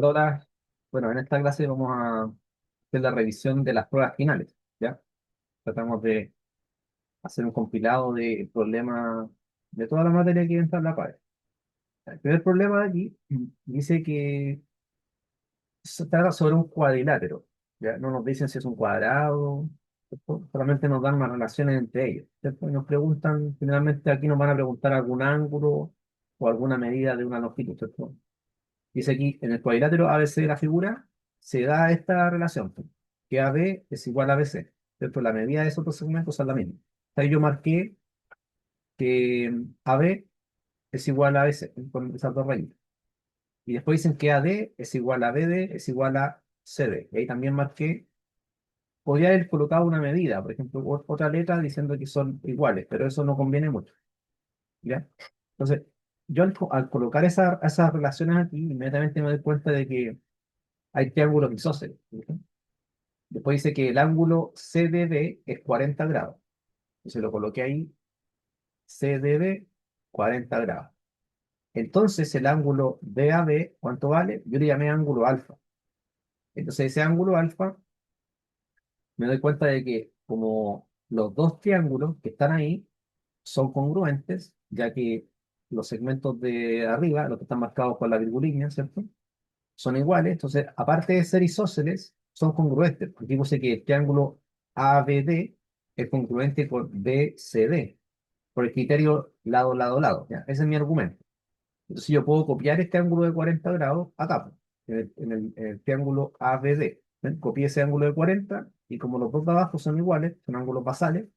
Ahora, bueno, en esta clase vamos a hacer la revisión de las pruebas finales, ¿ya? Tratamos de hacer un compilado de problemas de toda la materia que entra en la PAE. El primer problema de aquí dice que se trata sobre un cuadrilátero, ¿ya? No nos dicen si es un cuadrado, ¿cierto? Solamente nos dan las relaciones entre ellos, ¿cierto? Y nos preguntan, generalmente aquí nos van a preguntar algún ángulo o alguna medida de una longitud, ¿cierto? Dice aquí, en el cuadrilátero ABC de la figura, se da esta relación, pues, que AB es igual a BC. ¿Cierto? La medida de esos dos segmentos es la misma. Ahí yo marqué que AB es igual a BC, con esas dos rayitas. Y después dicen que AD es igual a BD es igual a CD. Y ahí también marqué, podría haber colocado una medida, por ejemplo, otra letra diciendo que son iguales, pero eso no conviene mucho, ¿ya? Entonces, yo al colocar esas relaciones aquí, inmediatamente me doy cuenta de que hay triángulos isósceles. Después dice que el ángulo CDB es 40 grados. Entonces lo coloqué ahí, CDB, 40 grados. Entonces el ángulo DAB, ¿cuánto vale? Yo le llamé ángulo alfa. Entonces ese ángulo alfa, me doy cuenta de que como los dos triángulos que están ahí son congruentes, ya que los segmentos de arriba, los que están marcados con la virgulina, ¿cierto? Son iguales. Entonces, aparte de ser isósceles, son congruentes. Porque puse que el triángulo ABD es congruente con BCD, por el criterio lado, lado, lado. ¿Ya? Ese es mi argumento. Entonces, yo puedo copiar este ángulo de 40 grados acá, pues, en el triángulo ABD. ¿Ven? Copié ese ángulo de 40 y como los dos de abajo son iguales, son ángulos basales,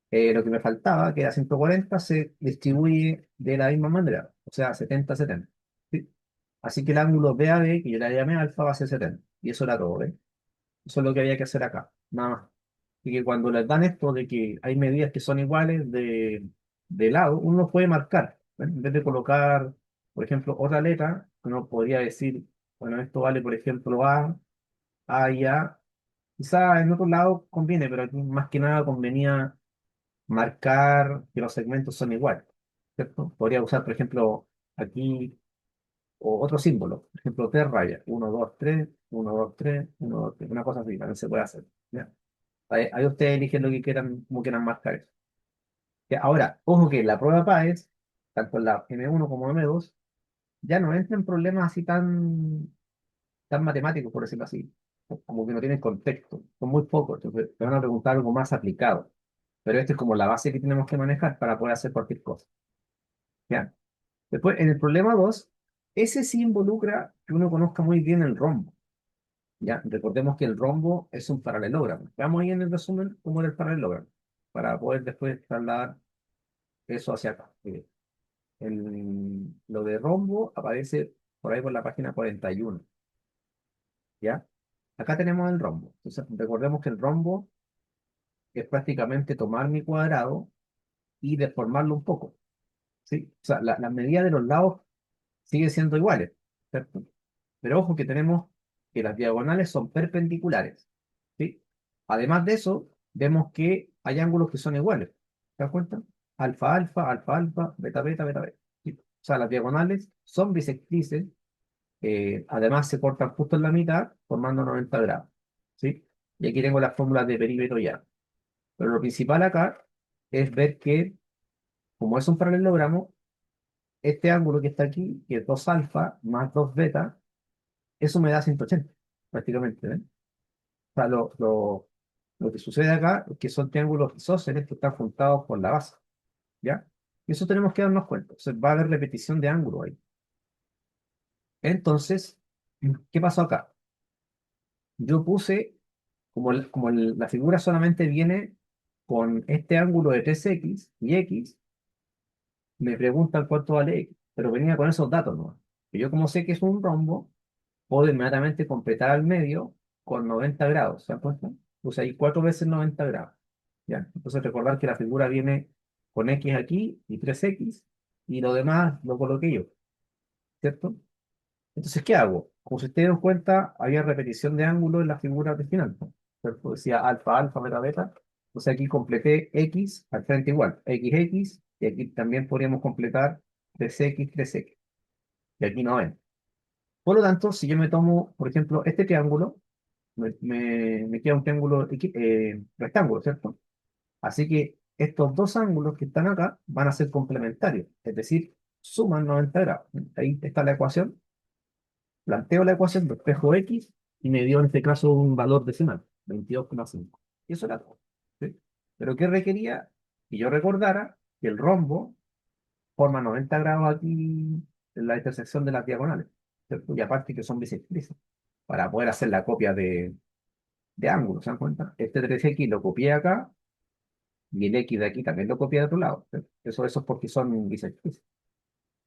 lo que me faltaba, que era 140, se distribuye de la misma manera, o sea, 70-70. ¿Sí? Así que el ángulo BAB, que yo le llamé alfa, va a ser 70. Y eso era todo, ¿ves? Eso es lo que había que hacer acá, nada más. Y que cuando les dan esto de que hay medidas que son iguales de lado, uno puede marcar. ¿Ves? En vez de colocar, por ejemplo, otra letra, uno podría decir, bueno, esto vale, por ejemplo, A y A. Quizá en otro lado conviene, pero aquí más que nada convenía marcar que los segmentos son iguales, ¿cierto? Podría usar, por ejemplo, aquí o otro símbolo, por ejemplo, tres rayas, uno 2 3 1 2 3 1 2 3 una cosa así, también se puede hacer. ¿Ya? Ahí ustedes eligen lo que quieran, como quieran marcar eso. Ya, ahora, ojo que la prueba PAES, tanto en la M1 como M2, ya no entra en problemas así tan matemáticos, por decirlo así, como que no tienen contexto, son muy pocos, entonces te van a preguntar algo más aplicado, pero esto es como la base que tenemos que manejar para poder hacer cualquier cosa. ¿Ya? Después, en el problema 2, ese sí involucra que uno conozca muy bien el rombo. ¿Ya? Recordemos que el rombo es un paralelogramo. Veamos ahí en el resumen cómo era el paralelogramo, para poder después trasladar eso hacia acá. Lo de rombo aparece por ahí por la página 41. ¿Ya? Acá tenemos el rombo. Entonces, recordemos que el rombo es prácticamente tomar mi cuadrado y deformarlo un poco. ¿Sí? O sea, las medidas de los lados siguen siendo iguales, ¿cierto? Pero ojo que tenemos que las diagonales son perpendiculares, ¿sí? Además de eso, vemos que hay ángulos que son iguales. ¿Te das cuenta? Alfa, alfa, alfa, alfa, beta, beta, beta, beta. ¿Sí? O sea, las diagonales son bisectrices, además se cortan justo en la mitad, formando 90 grados, ¿sí? Y aquí tengo las fórmulas de perímetro ya. Pero lo principal acá es ver que, como es un paralelogramo, este ángulo que está aquí, que es 2 alfa más 2 beta, eso me da 180 prácticamente, ¿ven? O sea, lo que sucede acá es que son triángulos isósceles que están juntados por la base, ¿ya? Y eso tenemos que darnos cuenta. O sea, va a haber repetición de ángulo ahí. Entonces, ¿qué pasó acá? Yo puse, la figura solamente viene con este ángulo de 3x y x, me preguntan cuánto vale x, pero venía con esos datos, ¿no? Y yo como sé que es un rombo, puedo inmediatamente completar al medio con 90 grados, ¿se dan cuenta? Puse ahí 4 veces 90 grados, ¿ya? Entonces recordar que la figura viene con x aquí y 3x, y lo demás lo coloqué yo, ¿cierto? Entonces, ¿qué hago? Como si ustedes dan cuenta, había repetición de ángulo en la figura original, ¿no? ¿Cierto? Decía alfa, alfa, beta, beta. Entonces aquí completé x al frente igual, x, x, y aquí también podríamos completar 3x, 3x. Y aquí no ven. Por lo tanto, si yo me tomo, por ejemplo, este triángulo, me queda un triángulo rectángulo, ¿cierto? Así que estos dos ángulos que están acá van a ser complementarios, es decir, suman 90 grados. Ahí está la ecuación. Planteo la ecuación de espejo X y me dio en este caso un valor decimal, 22,5. Y eso era todo. ¿Sí? Pero ¿qué requería? Que yo recordara que el rombo forma 90 grados aquí en la intersección de las diagonales, ¿cierto? Y aparte que son bisectrices, para poder hacer la copia de ángulos, ¿se dan cuenta? Este 3X lo copié acá y el X de aquí también lo copié de otro lado. ¿Cierto? Eso es porque son bisectrices,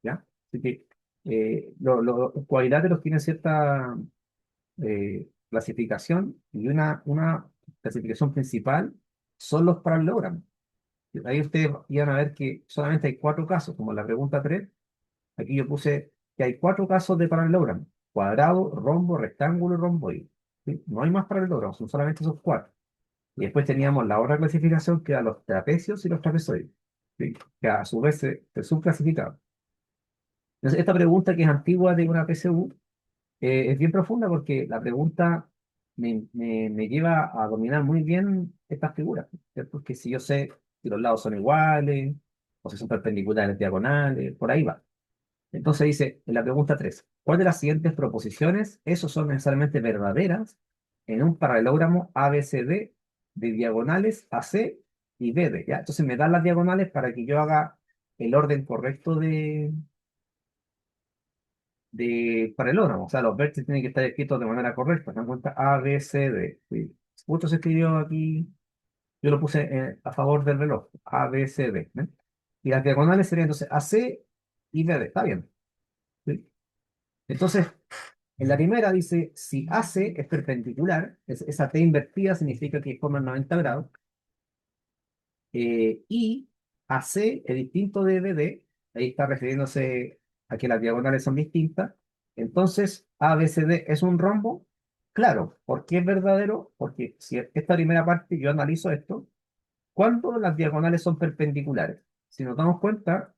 ¿ya? Así que los cuadriláteros tienen cierta clasificación y una clasificación principal son los paralelogramos. Ahí ustedes iban a ver que solamente hay cuatro casos, como en la pregunta 3. Aquí yo puse que hay cuatro casos de paralelogramo: cuadrado, rombo, rectángulo y romboide. ¿Sí? No hay más paralelogramos, son solamente esos cuatro. Y después teníamos la otra clasificación que eran los trapecios y los trapezoides, ¿sí? Que a su vez se subclasificaban. Entonces, esta pregunta que es antigua de una PSU es bien profunda porque la pregunta me lleva a dominar muy bien estas figuras, ¿cierto? Porque si yo sé si los lados son iguales o si son perpendiculares diagonales, por ahí va. Entonces dice en la pregunta 3: ¿cuál de las siguientes proposiciones, esos son necesariamente verdaderas, en un paralelogramo ABCD de diagonales AC y BD? ¿Ya? Entonces me dan las diagonales para que yo haga el orden correcto de paralelogramo. O sea, los vértices tienen que estar escritos de manera correcta. ¿Se dan cuenta? A, B, C, D. Sí. Justo se escribió aquí, yo lo puse a favor del reloj. A, B, C, D. ¿eh? Y las diagonales serían entonces AC y BD. Está bien. ¿Sí? Entonces, en la primera dice, si AC es perpendicular, esa T invertida significa que forma 90 grados, y AC es distinto de BD, ahí está refiriéndose a que las diagonales son distintas. Entonces, ABCD es un rombo. Claro, ¿por qué es verdadero? Porque si esta primera parte yo analizo esto, ¿cuándo las diagonales son perpendiculares? Si nos damos cuenta,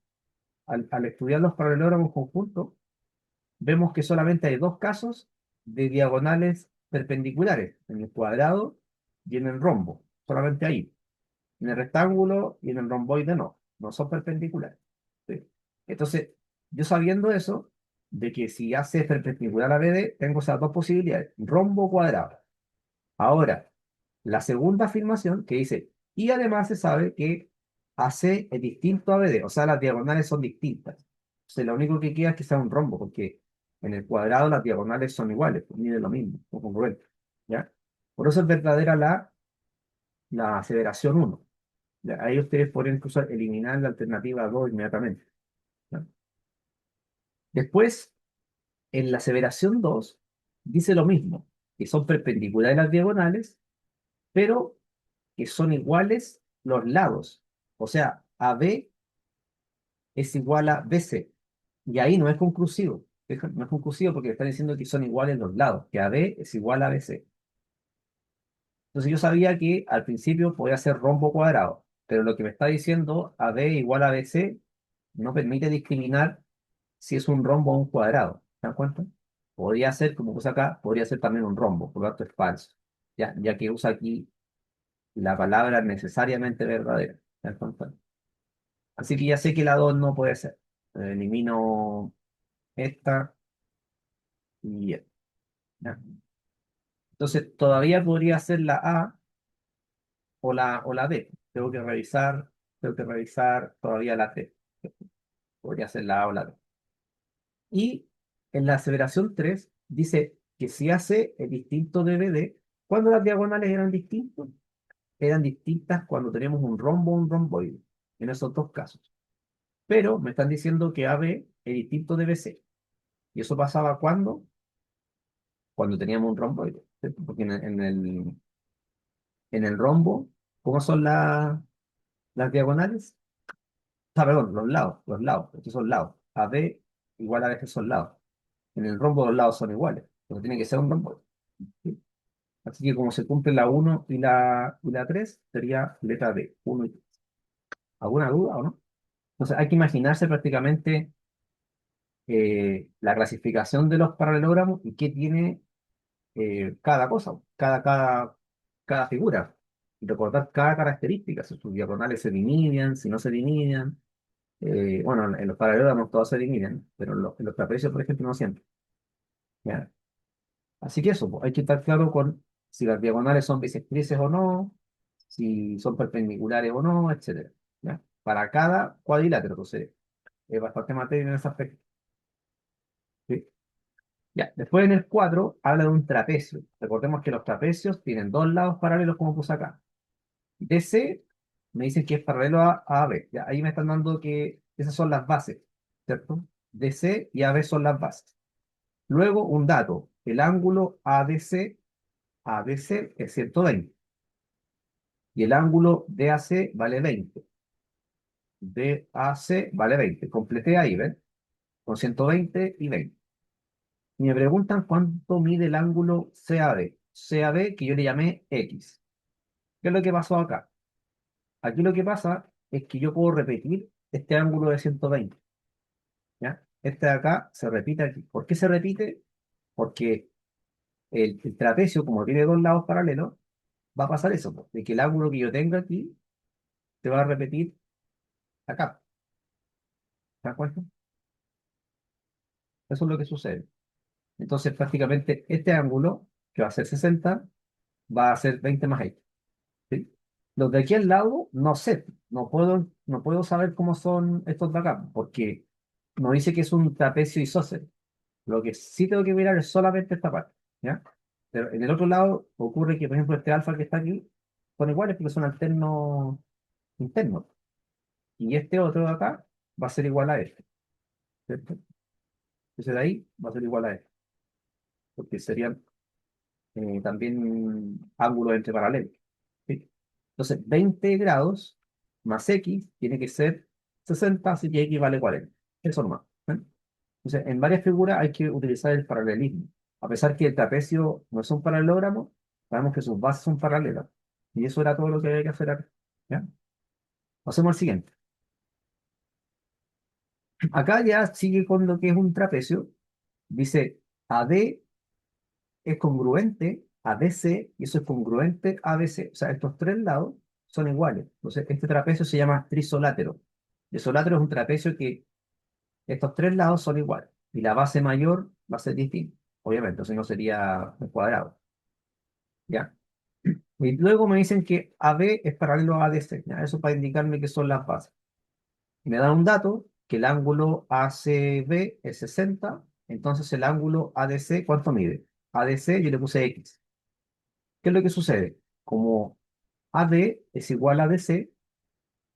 al estudiar los paralelogramos conjuntos, vemos que solamente hay dos casos de diagonales perpendiculares, en el cuadrado y en el rombo, solamente ahí. En el rectángulo y en el romboide no son perpendiculares. ¿Sí? Entonces, yo sabiendo eso, de que si hace perpendicular a BD, tengo esas dos posibilidades, rombo o cuadrado. Ahora, la segunda afirmación que dice, y además se sabe que AC es distinto a BD, o sea, las diagonales son distintas. Entonces, lo único que queda es que sea un rombo, porque en el cuadrado las diagonales son iguales, pues miden lo mismo, son congruentes. ¿Ya? Por eso es verdadera la aseveración uno. Ya, ahí ustedes podrían incluso eliminar la alternativa 2 inmediatamente. ¿Ya? Después, en la aseveración 2 dice lo mismo, que son perpendiculares las diagonales, pero que son iguales los lados. O sea, AB es igual a BC. Y ahí no es conclusivo. No es conclusivo porque están diciendo que son iguales los lados, que AB es igual a BC. Entonces yo sabía que al principio podía ser rombo cuadrado, pero lo que me está diciendo AB igual a BC no permite discriminar si es un rombo o un cuadrado. ¿Se dan cuenta? Podría ser, como puse acá, podría ser también un rombo, por lo tanto es falso, ya que usa aquí la palabra necesariamente verdadera. ¿Se dan cuenta? Así que ya sé que la 2 no puede ser. Elimino esta y ya. ¿Ya? Entonces todavía podría ser la A o la B. Tengo que revisar todavía la T. Podría ser la A o la B. Y en la aseveración 3 dice que si AC es distinto de BD, cuando las diagonales eran distintas cuando teníamos un rombo o un romboide, en esos dos casos. Pero me están diciendo que AB es distinto de BC. ¿Y eso pasaba cuando teníamos un romboide? ¿Cierto? Porque en el rombo, ¿cómo son las diagonales? Ah, perdón, los lados, estos son lados. AB igual a BC son lados. En el rombo los lados son iguales, pero tiene que ser un rombo. ¿Sí? Así que como se cumple la uno y la 3 sería letra D, 1 y 3. ¿Alguna duda o no? Entonces hay que imaginarse prácticamente la clasificación de los paralelogramos y qué tiene cada cosa, cada figura. Y recordar cada característica, si sus diagonales se dividen, si no se dividen. Bueno, en los paralelogramos todos se dividen, pero en los trapecios, por ejemplo, no siempre. ¿Ya? Así que eso, pues, hay que estar claro con si las diagonales son bisectrices o no, si son perpendiculares o no, etcétera. ¿Ya? Para cada cuadrilátero, entonces, es bastante materia en ese aspecto. ¿Sí? Ya, después en el 4 habla de un trapecio. Recordemos que los trapecios tienen dos lados paralelos como puse acá. DC me dicen que es paralelo a AB. Ya, ahí me están dando que esas son las bases, ¿cierto? DC y AB son las bases. Luego un dato, el ángulo ADC es 120 y el ángulo DAC vale 20. DAC vale 20. Completé ahí, ¿ven? Con 120 y 20. Y me preguntan cuánto mide el ángulo CAD. CAD que yo le llamé X. ¿Qué es lo que pasó acá? Aquí lo que pasa es que yo puedo repetir este ángulo de 120, ¿ya? Este de acá se repite aquí. ¿Por qué se repite? Porque el trapecio, como tiene dos lados paralelos, va a pasar eso, pues, de que el ángulo que yo tengo aquí se va a repetir acá. ¿Te das cuenta? Eso es lo que sucede. Entonces, prácticamente este ángulo, que va a ser 60, va a ser 20 más X. ¿Sí? Los de aquí al lado, no sé, no puedo saber cómo son estos de acá, porque no dice que es un trapecio isósceles. Lo que sí tengo que mirar es solamente esta parte, ¿ya? Pero en el otro lado ocurre que, por ejemplo, este alfa que está aquí son iguales porque son alternos internos. Y este otro de acá va a ser igual a este, ¿cierto? Ese de ahí va a ser igual a este, porque serían también ángulos entre paralelos. ¿Sí? Entonces, 20 grados más x tiene que ser 60, así que x vale 40. Eso nomás. ¿Eh? Entonces, en varias figuras hay que utilizar el paralelismo. A pesar que el trapecio no es un paralelogramo, sabemos que sus bases son paralelas. Y eso era todo lo que había que hacer acá. ¿Ya? Hacemos el siguiente. Acá ya sigue con lo que es un trapecio. Dice AD es congruente a DC y eso es congruente a BC. O sea, estos tres lados son iguales. Entonces, este trapecio se llama trisolátero. El solátero es un trapecio que estos tres lados son iguales y la base mayor va a ser distinta. Obviamente, si no sería un cuadrado. ¿Ya? Y luego me dicen que AB es paralelo a ADC. ¿Ya? Eso para indicarme que son las bases. Y me da un dato que el ángulo ACB es 60. Entonces, el ángulo ADC, ¿cuánto mide? ADC yo le puse X. ¿Qué es lo que sucede? Como AD es igual a DC,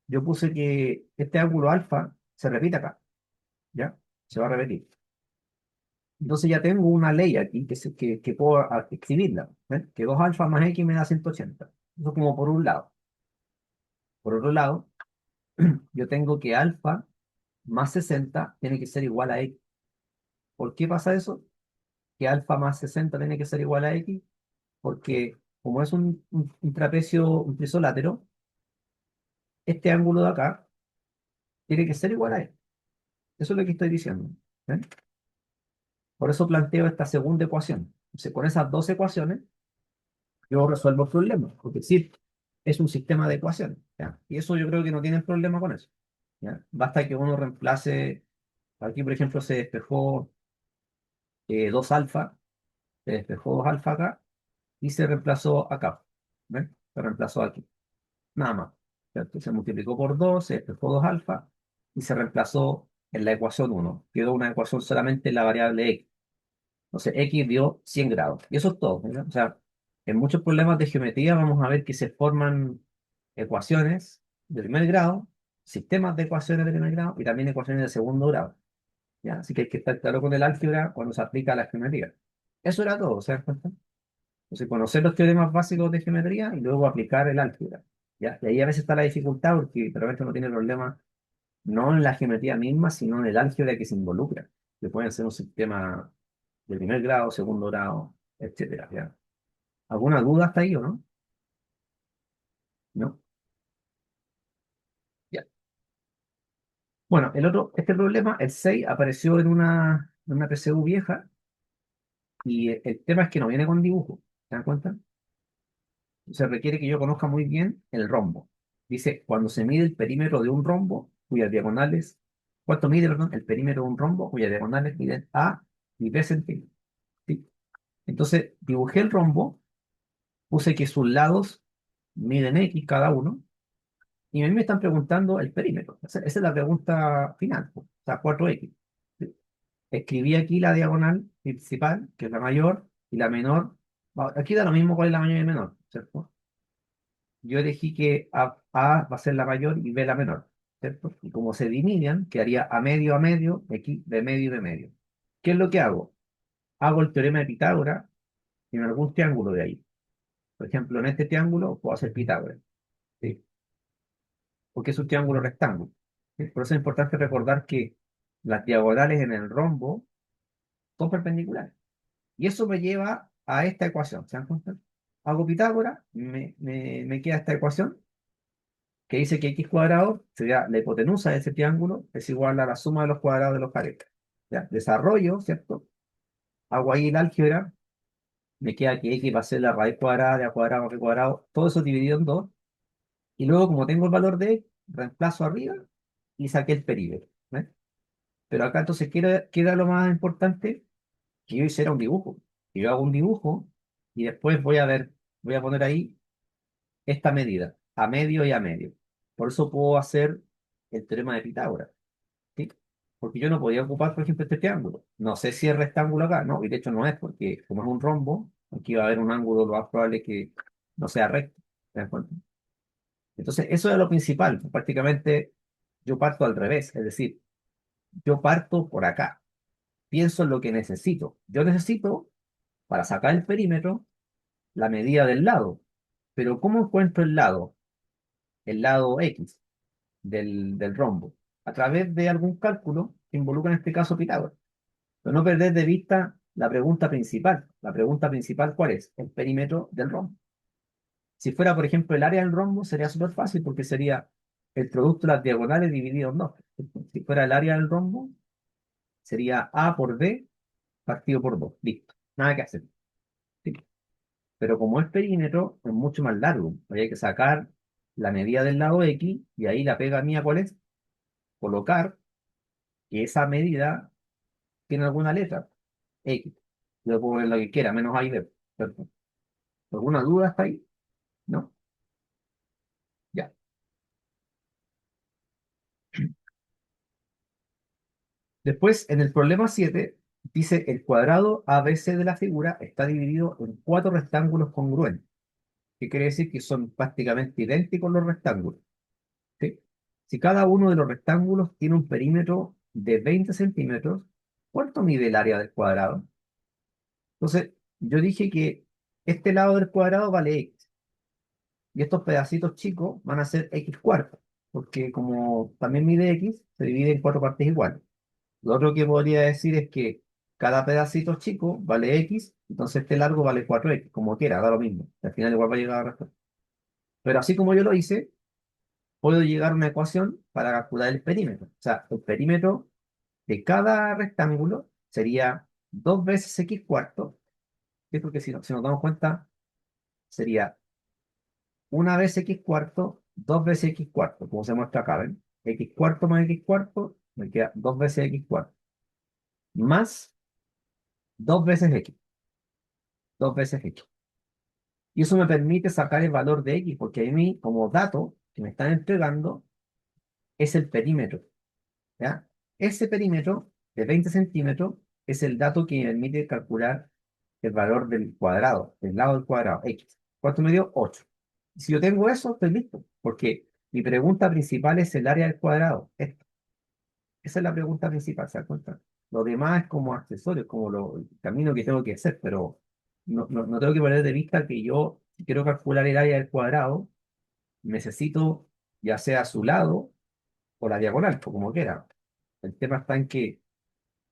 yo puse que este ángulo alfa se repite acá, ¿ya? Se va a repetir. Entonces ya tengo una ley aquí que puedo escribirla, ¿ven? Que 2 alfa más X me da 180. Eso como por un lado. Por otro lado, yo tengo que alfa más 60 tiene que ser igual a X. ¿Por qué pasa eso? Que alfa más 60 tiene que ser igual a X, porque como es un trapecio, un trisólátero, este ángulo de acá tiene que ser igual a X. Eso es lo que estoy diciendo. ¿Ven? Por eso planteo esta segunda ecuación. Entonces, con esas dos ecuaciones, yo resuelvo el problema, porque sí, es un sistema de ecuaciones, ¿ya? Y eso yo creo que no tienen problema con eso, ¿ya? Basta que uno reemplace, aquí por ejemplo se despejó 2 alfa, se despejó 2 alfa acá, y se reemplazó acá, ¿ven? Se reemplazó aquí, nada más. ¿Cierto? Se multiplicó por 2, se despejó 2 alfa, y se reemplazó en la ecuación uno. Quedó una ecuación solamente en la variable x. Entonces, X dio 100 grados. Y eso es todo, ¿verdad? O sea, en muchos problemas de geometría vamos a ver que se forman ecuaciones de primer grado, sistemas de ecuaciones de primer grado y también ecuaciones de segundo grado. ¿Ya? Así que hay que estar claro con el álgebra cuando se aplica a la geometría. Eso era todo, ¿se dan cuenta? Entonces, conocer los teoremas básicos de geometría y luego aplicar el álgebra. ¿Ya? Y ahí a veces está la dificultad porque de repente uno tiene problemas no en la geometría misma, sino en el álgebra que se involucra, que pueden ser un sistema de primer grado, segundo grado, etcétera, ¿ya? ¿Alguna duda hasta ahí o no? ¿No? Ya. Bueno, este problema, el 6 apareció en una PSU vieja y el tema es que no viene con dibujo. ¿Se dan cuenta? Se requiere que yo conozca muy bien el rombo. Dice, cuando se mide el perímetro de un rombo, cuyas diagonales, ¿cuánto mide, perdón, el perímetro de un rombo, cuyas diagonales miden A y B centímetros? ¿Sí? Entonces, dibujé el rombo, puse que sus lados miden X cada uno, y a mí me están preguntando el perímetro. Esa es la pregunta final, po. O sea, 4X. ¿Sí? Escribí aquí la diagonal principal, que es la mayor, y la menor. Aquí da lo mismo cuál es la mayor y la menor, ¿cierto? Yo elegí que A va a ser la mayor y B la menor, ¿cierto? Y como se dividen, quedaría a medio, X de medio y de medio. ¿Qué es lo que hago? Hago el teorema de Pitágoras en algún triángulo de ahí. Por ejemplo, en este triángulo puedo hacer Pitágoras, ¿sí? Porque es un triángulo rectángulo. ¿Sí? Por eso es importante recordar que las diagonales en el rombo son perpendiculares. Y eso me lleva a esta ecuación. ¿Se dan cuenta? Hago Pitágoras, me queda esta ecuación que dice que x cuadrado sería la hipotenusa de ese triángulo, es igual a la suma de los cuadrados de los caretas. ¿Ya? Desarrollo, ¿cierto? Hago ahí el álgebra, me queda que x va a ser la raíz cuadrada de a cuadrado más b cuadrado, todo eso dividido en dos, y luego como tengo el valor de x, reemplazo arriba y saqué el perímetro. ¿Ves? Pero acá entonces queda lo más importante, que yo hiciera un dibujo. Que yo hago un dibujo y después voy a poner ahí esta medida, a medio y a medio. Por eso puedo hacer el teorema de Pitágoras. ¿Sí? Porque yo no podía ocupar, por ejemplo, este triángulo. No sé si es rectángulo acá, no, y de hecho no es, porque como es un rombo, aquí va a haber un ángulo, lo más probable es que no sea recto. ¿Te das cuenta? Entonces, eso es lo principal. Prácticamente yo parto al revés, es decir, yo parto por acá, pienso en lo que necesito. Yo necesito, para sacar el perímetro, la medida del lado. Pero ¿cómo encuentro el lado? El lado X del rombo. A través de algún cálculo que involucra en este caso Pitágoras. Pero no perder de vista la pregunta principal. La pregunta principal, ¿cuál es? El perímetro del rombo. Si fuera, por ejemplo, el área del rombo, sería súper fácil porque sería el producto de las diagonales dividido en dos. Si fuera el área del rombo, sería A por B partido por 2. Listo. Nada que hacer. ¿Sí? Pero como es perímetro, es mucho más largo. Habría que sacar la medida del lado X y ahí la pega mía, ¿cuál es? Colocar que esa medida tiene alguna letra. X. Yo puedo poner lo que quiera, menos A y B. ¿Cierto? ¿Alguna duda hasta ahí? ¿No? Ya. Después, en el problema 7 dice el cuadrado ABC de la figura está dividido en cuatro rectángulos congruentes. ¿Qué quiere decir? Que son prácticamente idénticos los rectángulos. ¿Sí? Si cada uno de los rectángulos tiene un perímetro de 20 centímetros, ¿cuánto mide el área del cuadrado? Entonces, yo dije que este lado del cuadrado vale X. Y estos pedacitos chicos van a ser X cuarto, porque como también mide X, se divide en cuatro partes iguales. Lo otro que podría decir es que cada pedacito chico vale X, entonces este largo vale 4X, como quiera, da lo mismo. Al final igual va a llegar a la respuesta. Pero así como yo lo hice, puedo llegar a una ecuación para calcular el perímetro. O sea, el perímetro de cada rectángulo sería 2 veces X cuarto, que es porque si nos damos cuenta, sería una vez X cuarto, 2 veces X cuarto, como se muestra acá, ¿ven? X cuarto más X cuarto, me queda 2 veces X cuarto, más 2 veces X, 2 veces X. Y eso me permite sacar el valor de X, porque a mí, como dato que me están entregando, es el perímetro, ¿ya? Ese perímetro de 20 centímetros es el dato que me permite calcular el valor del cuadrado, del lado del cuadrado, X. ¿Cuánto me dio? 8. Si yo tengo eso, estoy listo, porque mi pregunta principal es el área del cuadrado. Esa es la pregunta principal, ¿se da cuenta? Lo demás es como accesorio, como el camino que tengo que hacer, pero no tengo que perder de vista que yo, si quiero calcular el área del cuadrado, necesito ya sea su lado o la diagonal, o como quiera. El tema está en que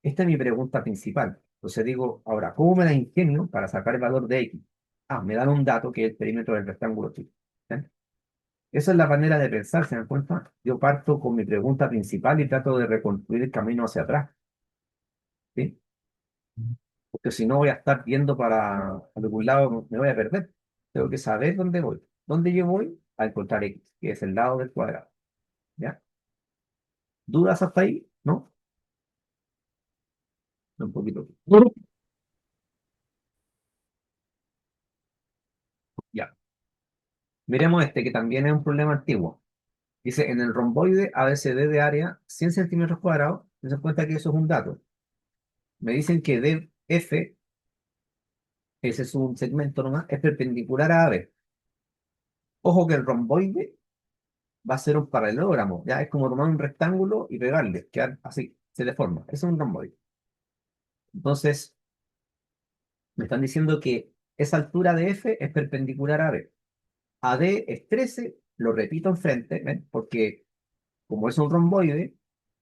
esta es mi pregunta principal. Entonces digo, ahora, ¿cómo me la ingenio para sacar el valor de X? Ah, me dan un dato que es el perímetro del rectángulo chico. ¿Eh? Esa es la manera de pensar, ¿se dan cuenta? Yo parto con mi pregunta principal y trato de reconstruir el camino hacia atrás, ¿sí? Porque si no voy a estar viendo para algún lado, me voy a perder. Tengo que saber dónde voy. ¿Dónde yo voy? A encontrar X, que es el lado del cuadrado, ¿ya? ¿Dudas hasta ahí? ¿No? Un poquito. Ya. Miremos este, que también es un problema antiguo. Dice, en el romboide ABCD de área 100 centímetros cuadrados, se dan cuenta que eso es un dato. Me dicen que DF, ese es un segmento nomás, es perpendicular a AB. Ojo que el romboide va a ser un paralelogramo, ya es como tomar un rectángulo y pegarle, quedar así, se deforma. Eso es un romboide. Entonces, me están diciendo que esa altura de F es perpendicular a B. AD es 13, lo repito enfrente, ¿ven? Porque como es un romboide,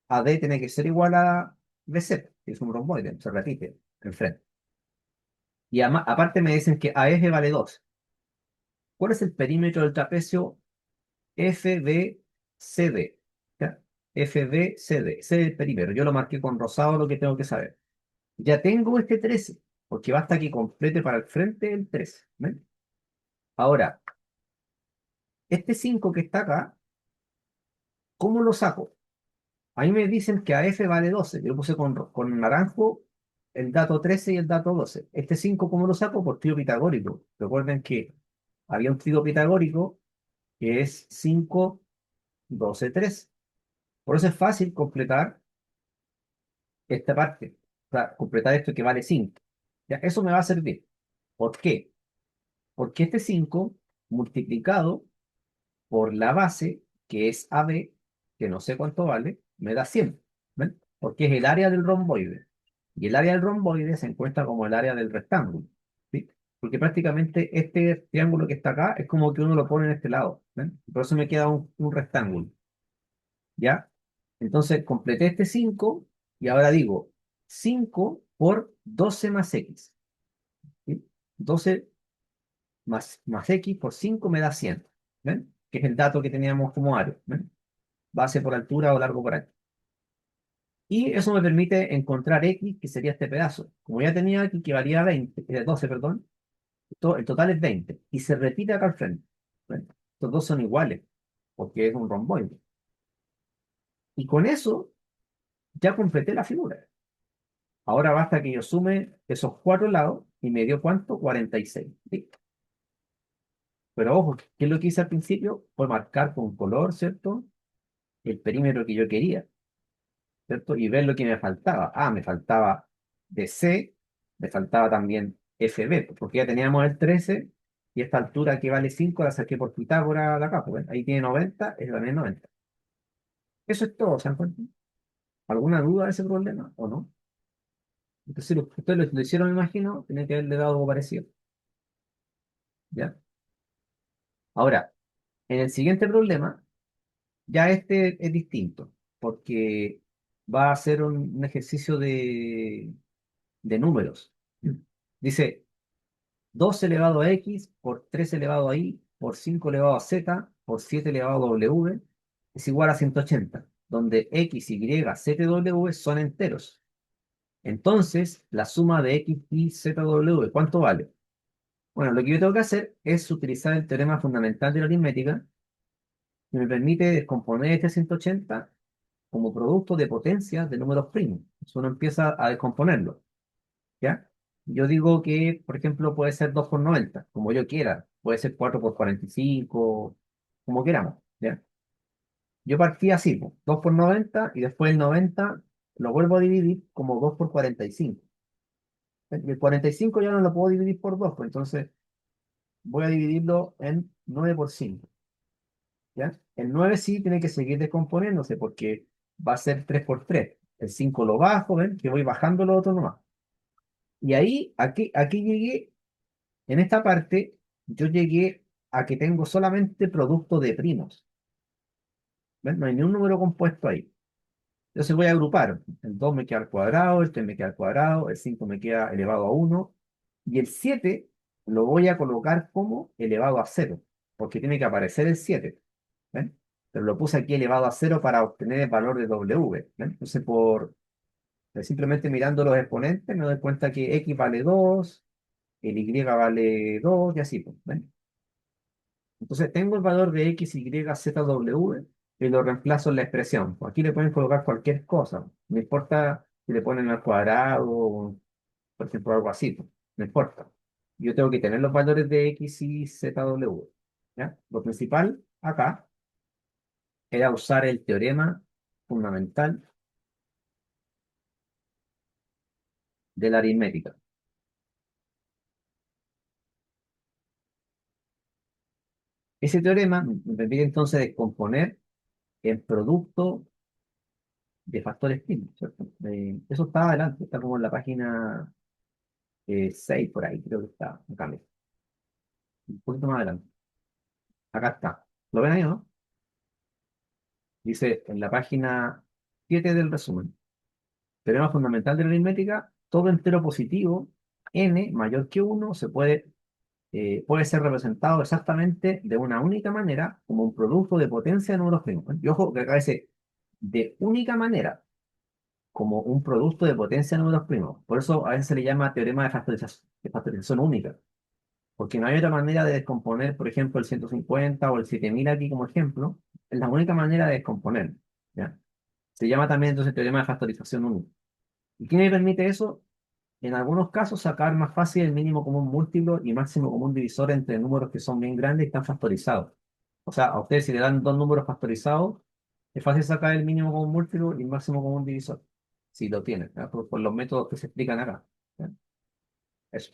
AD tiene que ser igual a BC, que es un romboide, se repite enfrente. Y aparte me dicen que AF vale 2. ¿Cuál es el perímetro del trapecio FBCD? ¿Ya? FBCD, ese es el perímetro. Yo lo marqué con rosado lo que tengo que saber. Ya tengo este 13, porque basta que complete para el frente el 13. ¿Ven? Ahora, este 5 que está acá, ¿cómo lo saco? A mí me dicen que AF vale 12. Yo puse con naranjo el dato 13 y el dato 12. Este 5, ¿cómo lo saco? Por trío pitagórico. Recuerden que había un trío pitagórico que es 5, 12, 3. Por eso es fácil completar esta parte. O sea, completar esto que vale 5. Ya, eso me va a servir. ¿Por qué? Porque este 5 multiplicado por la base, que es AB, que no sé cuánto vale, me da 100. ¿Ven? Porque es el área del romboide. Y el área del romboide se encuentra como el área del rectángulo. ¿Sí? Porque prácticamente este triángulo que está acá es como que uno lo pone en este lado. ¿Ven? Por eso me queda un rectángulo. ¿Ya? Entonces completé este 5 y ahora digo 5 por 12 más x. ¿Sí? 12 más x por 5 me da 100. ¿Ven? Que es el dato que teníamos como aro. ¿Ven? Base por altura o largo por ancho. Y eso me permite encontrar x, que sería este pedazo. Como ya tenía aquí que valía 20, 12, perdón, el total es 20. Y se repite acá al frente. ¿Ven? Estos dos son iguales, porque es un romboide. Y con eso ya completé la figura. Ahora basta que yo sume esos cuatro lados y me dio ¿cuánto? 46. Listo. Pero ojo, ¿qué es lo que hice al principio? Fue marcar con color, ¿cierto? El perímetro que yo quería, ¿cierto? Y ver lo que me faltaba. Ah, me faltaba DC, me faltaba también FB, porque ya teníamos el 13 y esta altura que vale 5 la saqué por Pitágoras de acá, pues, ¿ven? Ahí tiene 90, es también 90. Eso es todo, ¿se dan cuenta? ¿Alguna duda de ese problema o no? Entonces, ustedes lo hicieron, me imagino, tiene que haberle dado algo parecido, ¿ya? Ahora, en el siguiente problema, ya este es distinto, porque va a ser un ejercicio de números. Dice 2 elevado a x por 3 elevado a y por 5 elevado a z por 7 elevado a w es igual a 180, donde x, y, z y w son enteros. Entonces, la suma de x, y, z, w, ¿cuánto vale? Bueno, lo que yo tengo que hacer es utilizar el teorema fundamental de la aritmética que me permite descomponer este 180 como producto de potencias de números primos. Entonces uno empieza a descomponerlo, ¿ya? Yo digo que, por ejemplo, puede ser 2 por 90 como yo quiera. Puede ser 4 por 45 como queramos, ¿ya? Yo partí así, po, 2 por 90 y después el 90 lo vuelvo a dividir como 2 por 45. Y el 45 ya no lo puedo dividir por 2, pues entonces voy a dividirlo en 9 por 5. ¿Ya? El 9 sí tiene que seguir descomponiéndose porque va a ser 3 por 3. El 5 lo bajo, ¿ven? Que voy bajando lo otro nomás. Y ahí, aquí llegué, en esta parte, yo llegué a que tengo solamente producto de primos. ¿Ven? No hay ni un número compuesto ahí. Entonces voy a agrupar. El 2 me queda al cuadrado, el 3 me queda al cuadrado, el 5 me queda elevado a 1 y el 7 lo voy a colocar como elevado a 0, porque tiene que aparecer el 7. ¿ven? Pero lo puse aquí elevado a cero para obtener el valor de W. ¿Ven? Entonces, simplemente mirando los exponentes, me doy cuenta que X vale 2, el Y vale 2 y así, pues, ¿ven? Entonces tengo el valor de X, Y, Z, W y lo reemplazo en la expresión. Pues aquí le pueden colocar cualquier cosa. No importa si le ponen al cuadrado, por ejemplo, algo así, pues, no importa. Yo tengo que tener los valores de X, Y, Z, W. ¿Ya? Lo principal acá era usar el teorema fundamental de la aritmética. Ese teorema me permite entonces descomponer el producto de factores primos, ¿cierto? Eso está adelante, está como en la página 6 por ahí, creo que está, acá, mira, un poquito más adelante. Acá está. ¿Lo ven ahí o no? Dice en la página 7 del resumen. Teorema fundamental de la aritmética, todo entero positivo, n mayor que uno puede ser representado exactamente de una única manera como un producto de potencia de números primos. Y ojo que acá dice de única manera como un producto de potencia de números primos. Por eso a veces se le llama teorema de factorización única, porque no hay otra manera de descomponer, por ejemplo, el 150 o el 7000 aquí como ejemplo. Es la única manera de descomponer. ¿Ya? Se llama también entonces teorema de factorización única. ¿Y qué me permite eso? En algunos casos sacar más fácil el mínimo común múltiplo y máximo común divisor entre números que son bien grandes y están factorizados. O sea, a ustedes si le dan dos números factorizados, es fácil sacar el mínimo común múltiplo y el máximo común divisor, si lo tienen, ¿ya? Por los métodos que se explican acá. ¿Ya? Eso.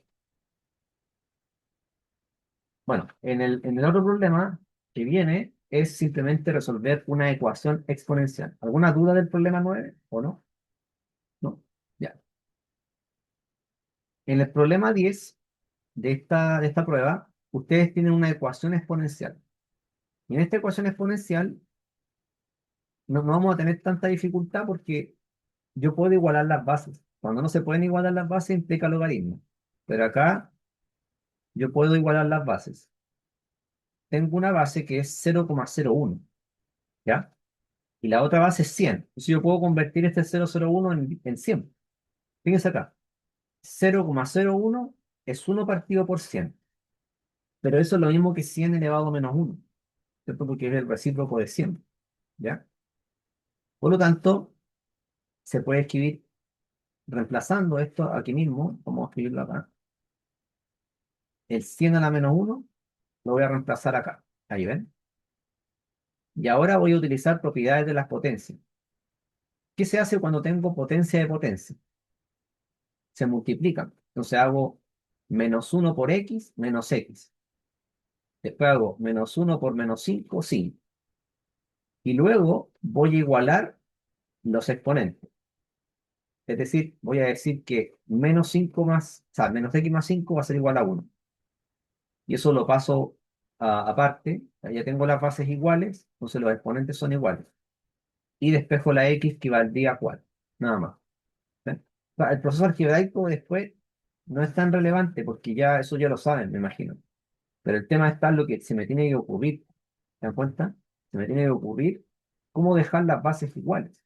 Bueno, en el otro problema que viene es simplemente resolver una ecuación exponencial. ¿Alguna duda del problema 9 o no? No. Ya. En el problema 10 de esta prueba, ustedes tienen una ecuación exponencial. Y en esta ecuación exponencial no vamos a tener tanta dificultad porque yo puedo igualar las bases. Cuando no se pueden igualar las bases implica logaritmo. Pero acá yo puedo igualar las bases. Tengo una base que es 0,01, ¿ya? Y la otra base es 100. Entonces yo puedo convertir este 0,01 en 100. Fíjense acá. 0,01 es 1 partido por 100. Pero eso es lo mismo que 100 elevado a menos 1, ¿cierto? Porque es el recíproco de 100, ¿ya? Por lo tanto, se puede escribir reemplazando esto aquí mismo, vamos a escribirlo acá, el 100 a la menos uno lo voy a reemplazar acá. Ahí ven. Y ahora voy a utilizar propiedades de las potencias. ¿Qué se hace cuando tengo potencia de potencia? Se multiplican. Entonces hago menos uno por x menos x. Después hago menos uno por menos 5 5. Y luego voy a igualar los exponentes. Es decir, voy a decir que menos 5 más, o sea, menos x más 5 va a ser igual a uno. Y eso lo paso aparte. Ya tengo las bases iguales, entonces los exponentes son iguales. Y despejo la x que valdría 4. Nada más. ¿Sí? O sea, el proceso algebraico después no es tan relevante porque ya eso ya lo saben, me imagino. Pero el tema está en lo que se me tiene que ocurrir. ¿Se dan cuenta? Se me tiene que ocurrir cómo dejar las bases iguales.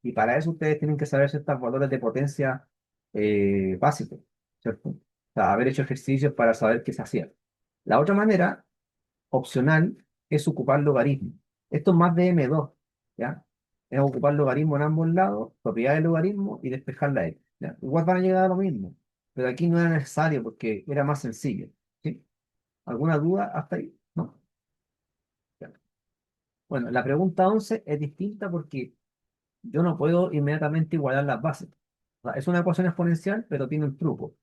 Y para eso ustedes tienen que saber ciertos valores de potencia básicos, ¿cierto? O sea, haber hecho ejercicios para saber qué se hacía. La otra manera opcional es ocupar logaritmo. Esto es más de M2, ¿ya? Es ocupar logaritmo en ambos lados, propiedad del logaritmo y despejar la x, ¿ya? Igual van a llegar a lo mismo, pero aquí no era necesario porque era más sencillo, ¿sí? ¿Alguna duda hasta ahí? ¿No? Ya. Bueno, la pregunta 11 es distinta porque yo no puedo inmediatamente igualar las bases. O sea, es una ecuación exponencial, pero tiene un truco.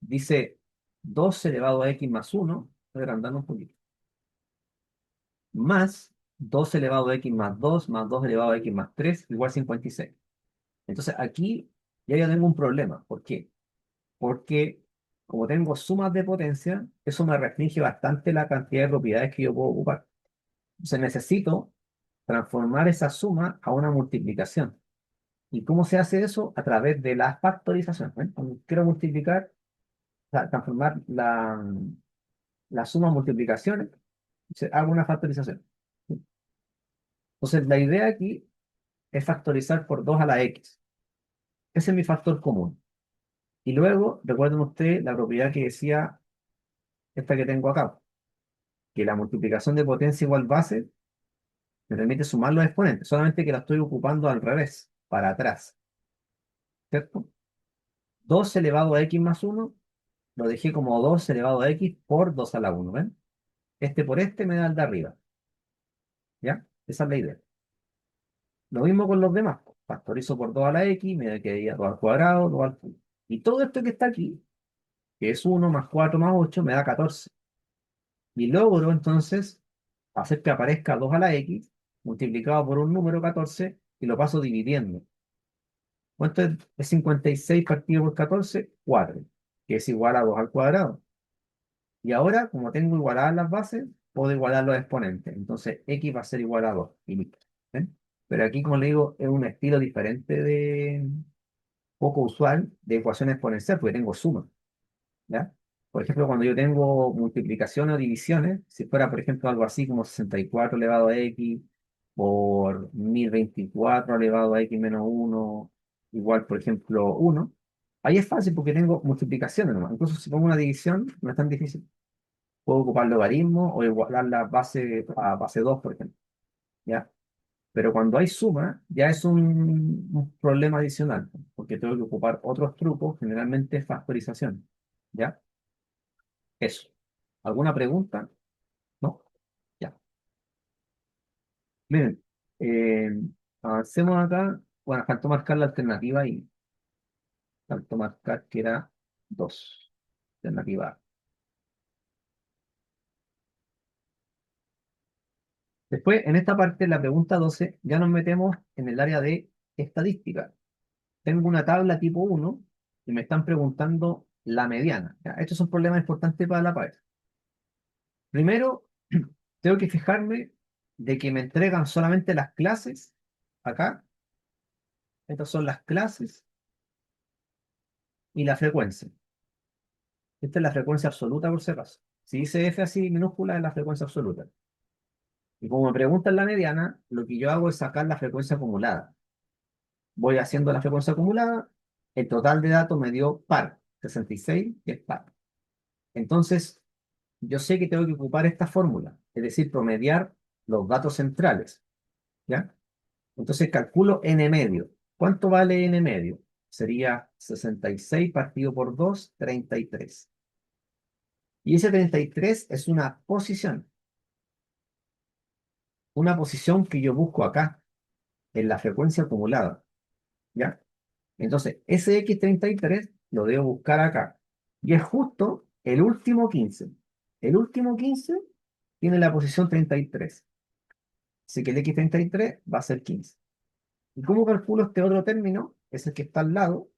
Dice 2 elevado a x más 1, estoy agrandando un poquito, más 2 elevado a x más 2 elevado a x más 3 igual 56. Entonces aquí ya yo tengo un problema. ¿Por qué? Porque como tengo sumas de potencia, eso me restringe bastante la cantidad de propiedades que yo puedo ocupar. Entonces necesito transformar esa suma a una multiplicación. ¿Y cómo se hace eso? A través de la factorización. ¿Eh? Cuando quiero multiplicar, o sea, transformar la suma en multiplicaciones, hago una factorización. Entonces, la idea aquí es factorizar por 2 a la x. Ese es mi factor común. Y luego, recuerden ustedes la propiedad que decía esta que tengo acá, que la multiplicación de potencia igual base me permite sumar los exponentes, solamente que la estoy ocupando al revés, para atrás, ¿cierto? 2 elevado a x más uno lo dejé como 2 elevado a x por 2 a la uno, ¿ven? Este por este me da el de arriba, ¿ya? Esa es la idea. Lo mismo con los demás, pues. Factorizo por 2 a la x, me quedaría 2 al cuadrado, 2 al cubo. Y todo esto que está aquí, que es 1 más 4 más 8 me da 14. Y logro entonces hacer que aparezca 2 a la x multiplicado por un número 14 y lo paso dividiendo. ¿Cuánto es 56 partido por 14? 4, que es igual a 2 al cuadrado. Y ahora, como tengo igualadas las bases, puedo igualar los exponentes. Entonces, x va a ser igual a 2. Y listo. ¿Ven? Pero aquí, como le digo, es un estilo diferente de poco usual de ecuación exponencial, porque tengo suma. ¿Ya? Por ejemplo, cuando yo tengo multiplicación o divisiones, si fuera, por ejemplo, algo así como 64 elevado a x por 1024 elevado a x menos uno igual, por ejemplo, uno, ahí es fácil porque tengo multiplicaciones nomás. Incluso si pongo una división, no es tan difícil. Puedo ocupar logaritmo o igualar la base a base 2 por ejemplo. ¿Ya? Pero cuando hay suma, ya es un problema adicional, porque tengo que ocupar otros trucos, generalmente factorización. ¿Ya? Eso. ¿Alguna pregunta? ¿No? Ya. Miren, eh, avancemos acá. Bueno, faltó marcar la alternativa y faltó marcar que era 2. Alternativa A. Después, en esta parte, la pregunta 12 ya nos metemos en el área de estadística. Tengo una tabla tipo uno y me están preguntando la mediana. ¿Ya? Estos son problemas importantes para la pared. Primero, tengo que fijarme de que me entregan solamente las clases. Acá, estas son las clases y la frecuencia. Esta es la frecuencia absoluta por si acaso. Si dice F así minúscula es la frecuencia absoluta. Y como me preguntan la mediana, lo que yo hago es sacar la frecuencia acumulada. Voy haciendo la frecuencia acumulada, el total de datos me dio par, 66, que es par. Entonces, yo sé que tengo que ocupar esta fórmula, es decir, promediar los datos centrales, ¿ya? Entonces calculo n medio. ¿Cuánto vale n medio? Sería 66 partido por 2, 33. Y ese 33 es una posición que yo busco acá, en la frecuencia acumulada, ¿ya? Entonces, ese x33 lo debo buscar acá. Y es justo el último 15. El último 15 tiene la posición 33. Así que el x33 va a ser 15. ¿Y cómo calculo este otro término? Es el que está al lado,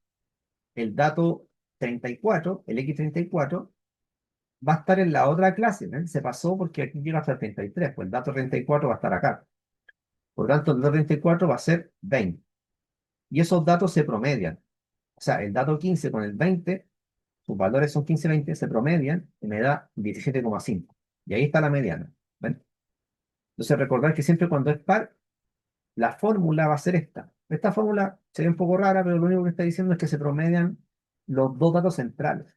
el dato 34, el x34, va a estar en la otra clase, ¿ven? Se pasó porque aquí llega hasta el 33, pues el dato 34 va a estar acá. Por lo tanto, el dato 34 va a ser 20. Y esos datos se promedian. O sea, el dato 15 con el 20, sus valores son 15 y 20, se promedian y me da 17,5. Y ahí está la mediana. ¿Ven? Entonces, recordar que siempre cuando es par, la fórmula va a ser esta. Esta fórmula se ve un poco rara, pero lo único que está diciendo es que se promedian los dos datos centrales.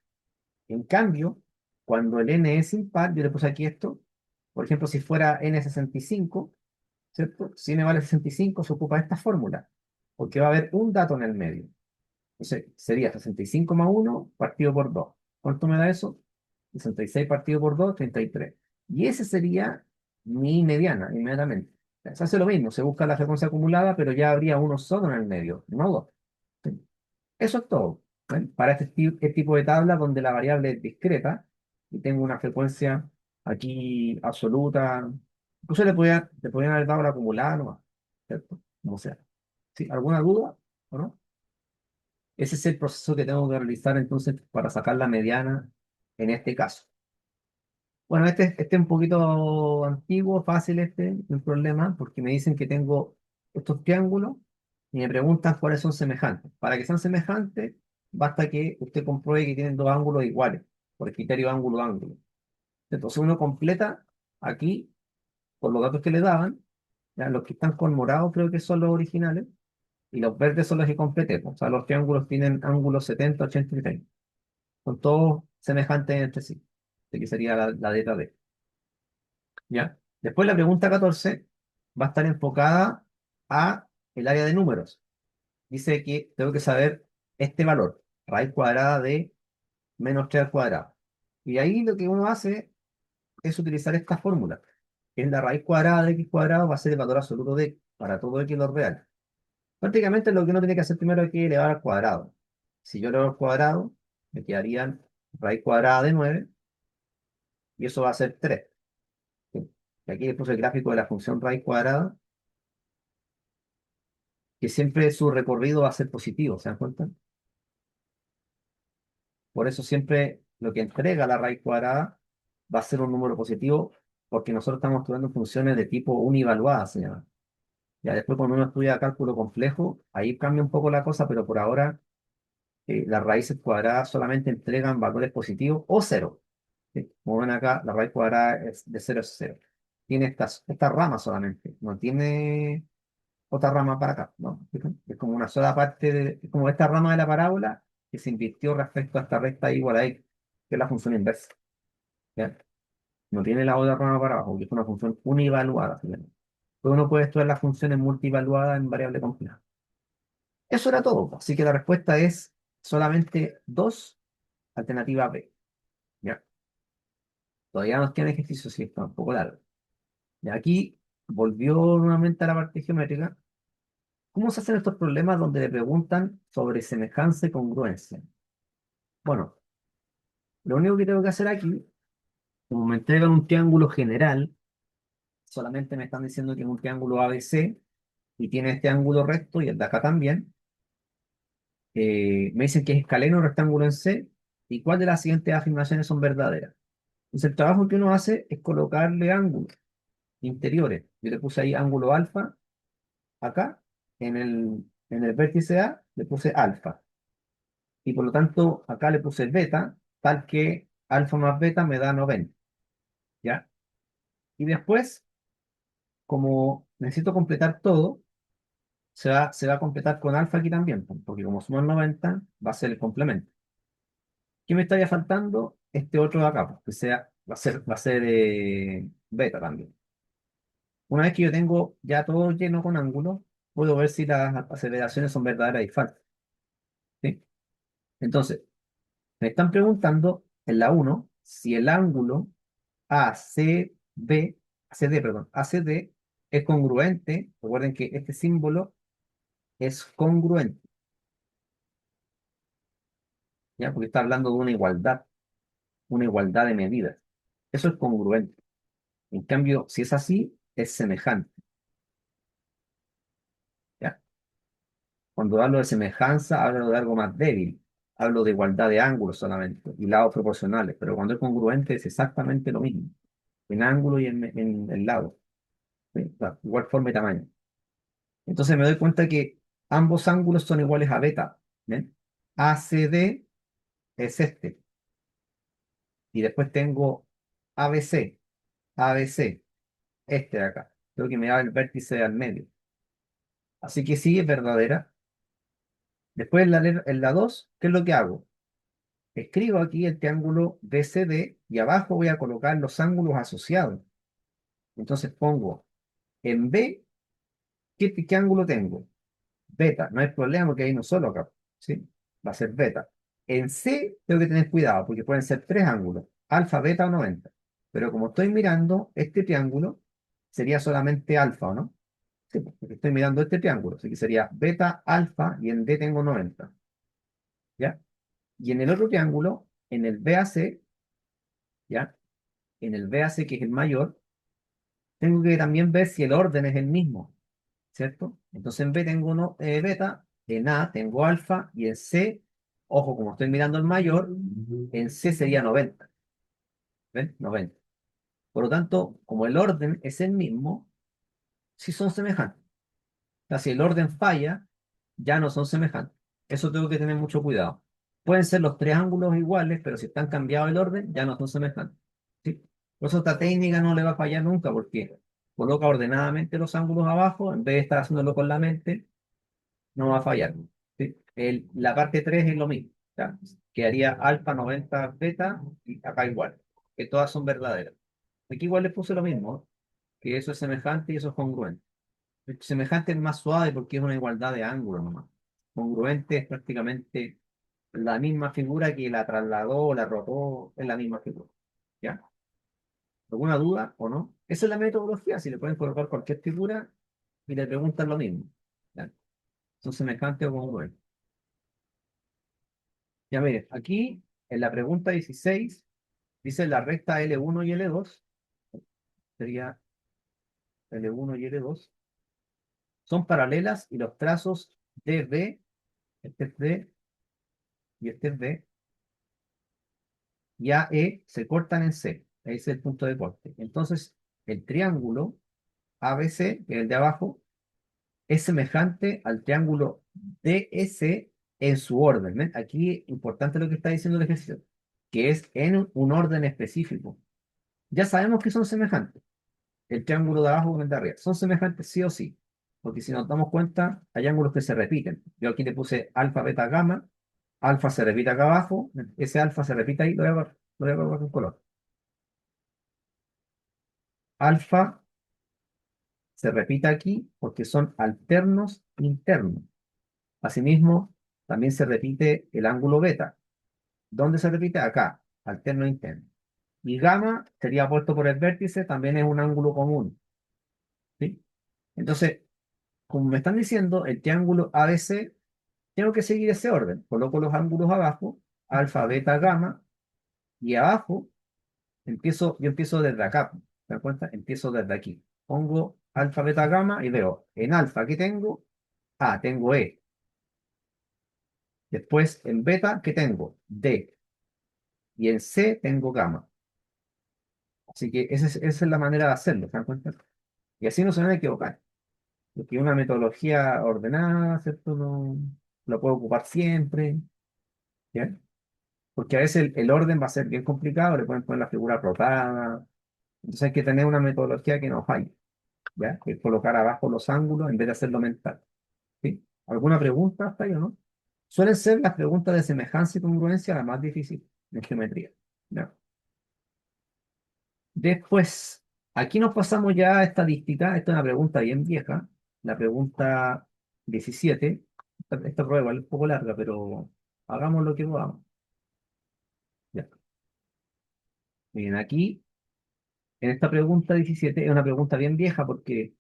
En cambio, cuando el n es impar, yo le puse aquí esto, por ejemplo, si fuera n65, ¿cierto? Si n vale 65, se ocupa esta fórmula, porque va a haber un dato en el medio. Entonces, sería 65 más 1 partido por 2. ¿Cuánto me da eso? 66 partido por 2, 33. Y ese sería mi mediana, inmediatamente. Se hace lo mismo, se busca la frecuencia acumulada, pero ya habría uno solo en el medio, no dos. ¿Sí? Eso es todo. ¿Ven? Para este tipo de tabla donde la variable es discreta y tengo una frecuencia aquí absoluta, incluso le podrían haber dado la acumulada nomás, ¿cierto? Como sea. ¿Sí? ¿Alguna duda o no? Ese es el proceso que tengo que realizar entonces para sacar la mediana en este caso. Bueno, este es un poquito antiguo, fácil el problema, porque me dicen que tengo estos triángulos y me preguntan cuáles son semejantes. Para que sean semejantes, basta que usted compruebe que tienen dos ángulos iguales, por el criterio ángulo-ángulo. Entonces uno completa aquí, por los datos que le daban, ¿ya? Los que están con morado creo que son los originales, y los verdes son los que completé, po. O sea, los triángulos tienen ángulos 70, 80 y 30. Son todos semejantes entre sí. Así que sería la letra D. ¿Ya? Después la pregunta 14 va a estar enfocada a el área de números. Dice que tengo que saber este valor, raíz cuadrada de menos 3 al cuadrado. Y ahí lo que uno hace es utilizar esta fórmula, que es la raíz cuadrada de x cuadrado va a ser el valor absoluto de x para todo x lo real. Prácticamente lo que uno tiene que hacer primero es que elevar al cuadrado. Si yo elevo al cuadrado, me quedarían raíz cuadrada de 9 y eso va a ser 3. ¿Sí? Y aquí le puse el gráfico de la función raíz cuadrada, que siempre su recorrido va a ser positivo, ¿se dan cuenta? Por eso siempre lo que entrega la raíz cuadrada va a ser un número positivo, porque nosotros estamos estudiando funciones de tipo univaluada, se llama. Ya después cuando uno estudia cálculo complejo, ahí cambia un poco la cosa, pero por ahora las raíces cuadradas solamente entregan valores positivos o cero. ¿Sí? Como ven acá, la raíz cuadrada es de 0 a 0. Tiene esta rama solamente, no tiene otra rama para acá, ¿no? Es como una sola parte, es como esta rama de la parábola que se invirtió respecto a esta recta igual a x, que es la función inversa. ¿Ya? No tiene la otra rama para abajo, que es una función univaluada, finalmente. Pues uno puede estudiar las funciones multivaluadas en variable compleja. Eso era todo, po. Así que la respuesta es solamente 2, alternativa B. ¿Ya? Todavía nos queda ejercicio, sí, está un poco largo. Y aquí volvió nuevamente a la parte geométrica. ¿Cómo se hacen estos problemas donde le preguntan sobre semejanza y congruencia? Bueno, lo único que tengo que hacer aquí, como me entregan un triángulo general, solamente me están diciendo que es un triángulo ABC y tiene este ángulo recto y el de acá también. Me dicen que es escaleno rectángulo en C y cuál de las siguientes afirmaciones son verdaderas. Entonces, el trabajo que uno hace es colocarle ángulos interiores. Yo le puse ahí ángulo alfa acá, en el vértice A le puse alfa. Y por lo tanto, acá le puse beta, tal que alfa más beta me da 90. ¿Ya? Y después, como necesito completar todo, se va a completar con alfa aquí también, porque como somos 90, va a ser el complemento. ¿Qué me estaría faltando? Este otro de acá, pues, que sea, va a ser beta también. Una vez que yo tengo ya todo lleno con ángulos, puedo ver si las aceleraciones son verdaderas y falsas. ¿Sí? Entonces, me están preguntando en la uno si el ángulo ACB, ACD, perdón, ACD es congruente. Recuerden que este símbolo es congruente, ¿ya? Porque está hablando de una igualdad de medidas. Eso es congruente. En cambio, si es así, es semejante, ¿ya? Cuando hablo de semejanza, hablo de algo más débil. Hablo de igualdad de ángulos solamente y lados proporcionales, pero cuando es congruente es exactamente lo mismo, en ángulo y en el lado, ¿sí? O sea, igual forma y tamaño. Entonces me doy cuenta que ambos ángulos son iguales a beta. ¿Ven? ACD es este. Y después tengo ABC, ABC, este de acá. Creo que me da el vértice al medio. Así que sí es verdadera. Después en la 2, ¿qué es lo que hago? Escribo aquí el triángulo BCD y abajo voy a colocar los ángulos asociados. Entonces pongo en B, ¿qué ángulo tengo? Beta, no hay problema porque hay uno solo acá, ¿sí? Va a ser beta. En C tengo que tener cuidado porque pueden ser tres ángulos, alfa, beta o 90. Pero como estoy mirando este triángulo, sería solamente alfa, ¿o no? Sí, pues, porque estoy mirando este triángulo, así que sería beta, alfa y en D tengo 90, ¿ya? Y en el otro triángulo, en el BAC, ¿ya? En el BAC, que es el mayor, tengo que también ver si el orden es el mismo, ¿cierto? Entonces en B tengo beta, en A tengo alfa y en C, ojo, como estoy mirando el mayor, en C sería 90. ¿Ven? 90. Por lo tanto, como el orden es el mismo, sí son semejantes. O sea, si el orden falla, ya no son semejantes. Eso tengo que tener mucho cuidado. Pueden ser los tres ángulos iguales, pero si están cambiado el orden, ya no son semejantes. ¿Sí? Por eso esta técnica no le va a fallar nunca, porque coloca ordenadamente los ángulos abajo, en vez de estar haciéndolo con la mente, no va a fallar. ¿Sí? La parte 3 es lo mismo. ¿Ya? Quedaría alfa 90 beta y acá igual, que todas son verdaderas. Aquí igual le puse lo mismo, que eso es semejante y eso es congruente. El semejante es más suave porque es una igualdad de ángulos nomás. Congruente es prácticamente la misma figura que la trasladó, la rotó, es la misma figura. ¿Ya? ¿Alguna duda o no? Esa es la metodología, si le pueden colocar cualquier figura y le preguntan lo mismo. ¿Ya? Son semejantes o congruentes. Ya miren, aquí en la pregunta 16 dice la recta L1 y L2, sería L1 y L2, son paralelas y los trazos DB, este es D y este es B, y AE se cortan en C. Ese es el punto de corte. Entonces, el triángulo ABC, que es el de abajo, es semejante al triángulo DS en su orden. ¿Ven? Aquí, importante lo que está diciendo el ejercicio, que es en un orden específico. Ya sabemos que son semejantes. El triángulo de abajo con el de arriba. Son semejantes sí o sí. Porque si nos damos cuenta, hay ángulos que se repiten. Yo aquí le puse alfa, beta, gamma. Alfa se repite acá abajo. Ese alfa se repite ahí. Lo voy a colocar con color. Alfa se repite aquí porque son alternos internos. Asimismo, también se repite el ángulo beta. ¿Dónde se repite? Acá, alterno interno. Y gamma sería puesto por el vértice, también es un ángulo común. ¿Sí? Entonces, como me están diciendo, el triángulo ABC, tengo que seguir ese orden. Coloco los ángulos abajo, alfa, beta, gamma, y abajo yo empiezo desde acá. ¿Se dan cuenta? Empiezo desde aquí. Pongo alfa, beta, gamma y veo, en alfa, ¿qué tengo? A, tengo E. Después, en beta, ¿qué tengo? D. Y en C tengo gamma. Así que esa es la manera de hacerlo, ¿se dan cuenta? Y así no se van a equivocar. Porque una metodología ordenada, ¿cierto? No, lo puedo ocupar siempre, ¿ya? Porque a veces el orden va a ser bien complicado, le pueden poner la figura rotada. Entonces hay que tener una metodología que no falle, ¿ya? Que es colocar abajo los ángulos en vez de hacerlo mental. ¿Sí? ¿Alguna pregunta hasta ahí o no? Suelen ser las preguntas de semejanza y congruencia las más difíciles en geometría, ¿ya? Después, aquí nos pasamos ya a estadística. Esta es una pregunta bien vieja. La pregunta 17. Esta prueba es un poco larga, pero hagamos lo que podamos. Ya. Miren, aquí, en esta pregunta 17, es una pregunta bien vieja porque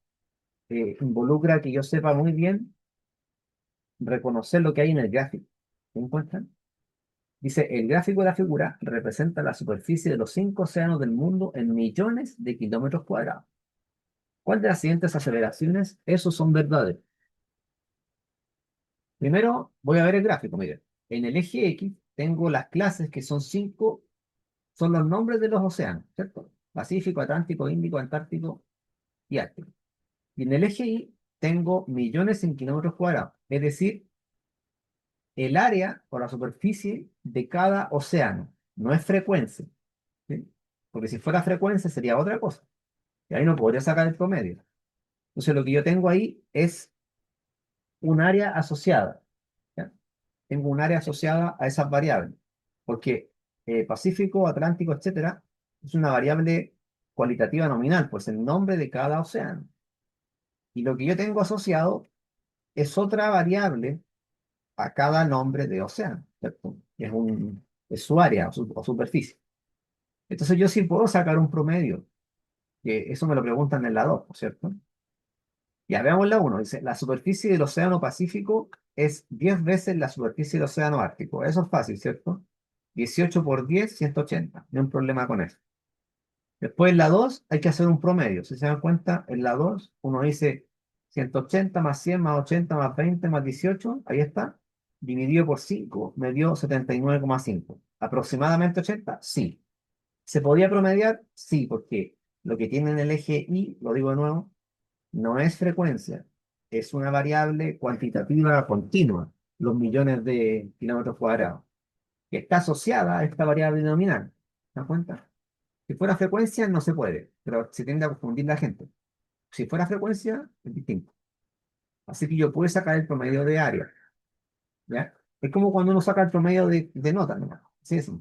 involucra que yo sepa muy bien reconocer lo que hay en el gráfico. ¿Se encuentran? Dice, el gráfico de la figura representa la superficie de los 5 océanos del mundo en millones de kilómetros cuadrados. ¿Cuál de las siguientes aceleraciones? Esos son verdaderos. Primero voy a ver el gráfico, miren. En el eje X tengo las clases que son 5, son los nombres de los océanos, ¿cierto? Pacífico, Atlántico, Índico, Antártico y Ártico. Y en el eje Y tengo millones en kilómetros cuadrados, es decir, el área o la superficie de cada océano. No es frecuencia, ¿sí? Porque si fuera frecuencia sería otra cosa. Y ahí no podría sacar el promedio. Entonces lo que yo tengo ahí es un área asociada. ¿Ya? Tengo un área asociada a esas variables, porque Pacífico, Atlántico, etcétera, es una variable cualitativa nominal, pues el nombre de cada océano. Y lo que yo tengo asociado es otra variable a cada nombre de océano, ¿cierto? Es su área o superficie. Entonces yo sí puedo sacar un promedio, que eso me lo preguntan en la 2, ¿no es cierto? Ya veamos la uno. Dice, la superficie del océano Pacífico es 10 veces la superficie del océano Ártico. Eso es fácil, ¿cierto? 18 por 10, 180. No hay un problema con eso. Después en la 2 hay que hacer un promedio. Si se dan cuenta, en la 2 uno dice 180 más 100 más 80 más 20 más 18. Ahí está. Dividido por 5 me dio 79,5. ¿Aproximadamente 80? Sí. ¿Se podía promediar? Sí, porque lo que tiene en el eje Y, lo digo de nuevo, no es frecuencia, es una variable cuantitativa continua, los millones de kilómetros cuadrados, que está asociada a esta variable nominal. ¿Se dan cuenta? Si fuera frecuencia no se puede, pero se tiende a confundir la gente. Si fuera frecuencia, es distinto. Así que yo puedo sacar el promedio de área, ¿ya? Es como cuando uno saca el promedio de nota, ¿no? Sí, sí.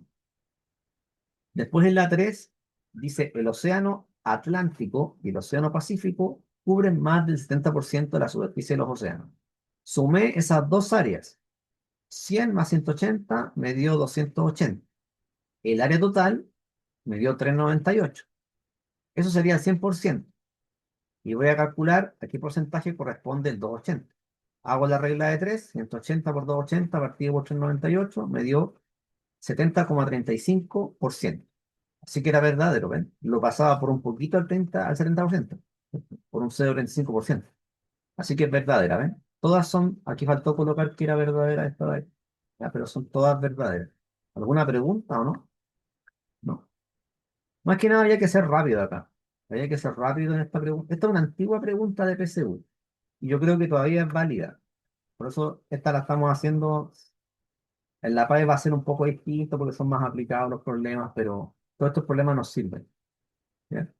Después en la 3 dice, el océano Atlántico y el océano Pacífico cubren más del 70% de la superficie de los océanos. Sumé esas dos áreas. 100 más 180 me dio 280. El área total me dio 398. Eso sería el 100%. Y voy a calcular a qué porcentaje corresponde el 280. Hago la regla de 3, 180 por 280 partido por 398, me dio 70,35%. Así que era verdadero, ¿ven? Lo pasaba por un poquito al 70%, por un 0,35%. Así que es verdadera, ¿ven? Todas son, aquí faltó colocar que era verdadera esta vez, ya, pero son todas verdaderas. ¿Alguna pregunta o no? No. Más que nada había que ser rápido acá. Había que ser rápido en esta pregunta. Esta es una antigua pregunta de PSU y yo creo que todavía es válida. Por eso esta la estamos haciendo. En la PAE va a ser un poco distinto porque son más aplicados los problemas, pero todos estos problemas nos sirven. ¿Ya?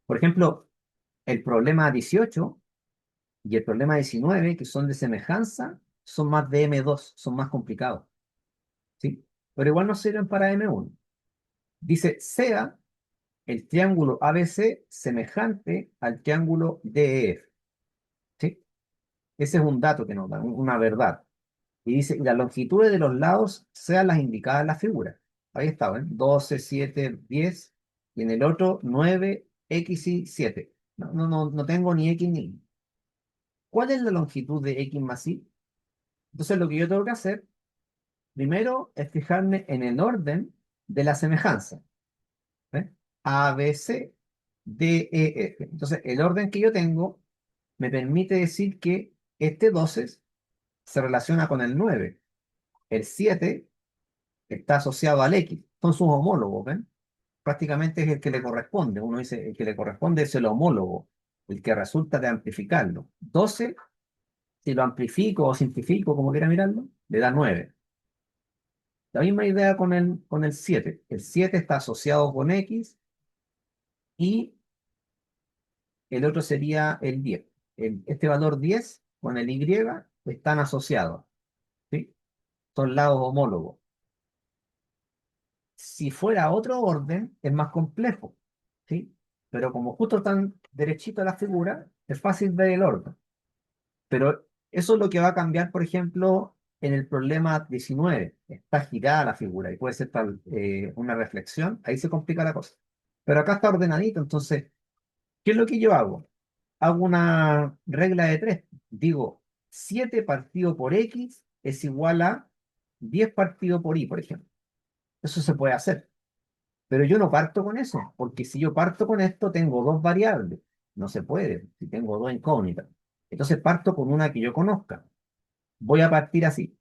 Por ejemplo, el problema 18 y el problema 19, que son de semejanza, son más de M2, son más complicados. ¿Sí? Pero igual nos sirven para M1. Dice, sea el triángulo ABC semejante al triángulo DEF. ¿Sí? Ese es un dato que nos da, una verdad. Y dice, y las longitudes de los lados sean las indicadas en la figura. Ahí está, ¿ven? 12, 7, 10, y en el otro 9, X y 7. No tengo ni X ni Y. ¿Cuál es la longitud de X más Y? Entonces lo que yo tengo que hacer, primero, es fijarme en el orden de la semejanza. ¿Ven? A, B, C, D, E, F. Entonces, el orden que yo tengo me permite decir que este 12 se relaciona con el 9. El 7 está asociado al X. Son sus homólogos, ¿ven? Prácticamente es el que le corresponde. Uno dice, el que le corresponde es el homólogo, el que resulta de amplificarlo. 12, si lo amplifico o simplifico, como quiera mirarlo, le da 9. La misma idea con el 7. El 7 está asociado con X y el otro sería el 10. Este valor 10 con el Y están asociados, ¿sí? Son lados homólogos. Si fuera otro orden, es más complejo, ¿sí? Pero como justo están derechito la figura, es fácil ver el orden. Pero eso es lo que va a cambiar, por ejemplo, en el problema 19. Está girada la figura y puede ser una reflexión, ahí se complica la cosa. Pero acá está ordenadito, entonces, ¿qué es lo que yo hago? Hago una regla de 3. Digo, 7 partido por X es igual a 10 partido por Y, por ejemplo. Eso se puede hacer. Pero yo no parto con eso, porque si yo parto con esto, tengo dos variables. No se puede, si tengo dos incógnitas. Entonces parto con una que yo conozca. Voy a partir así.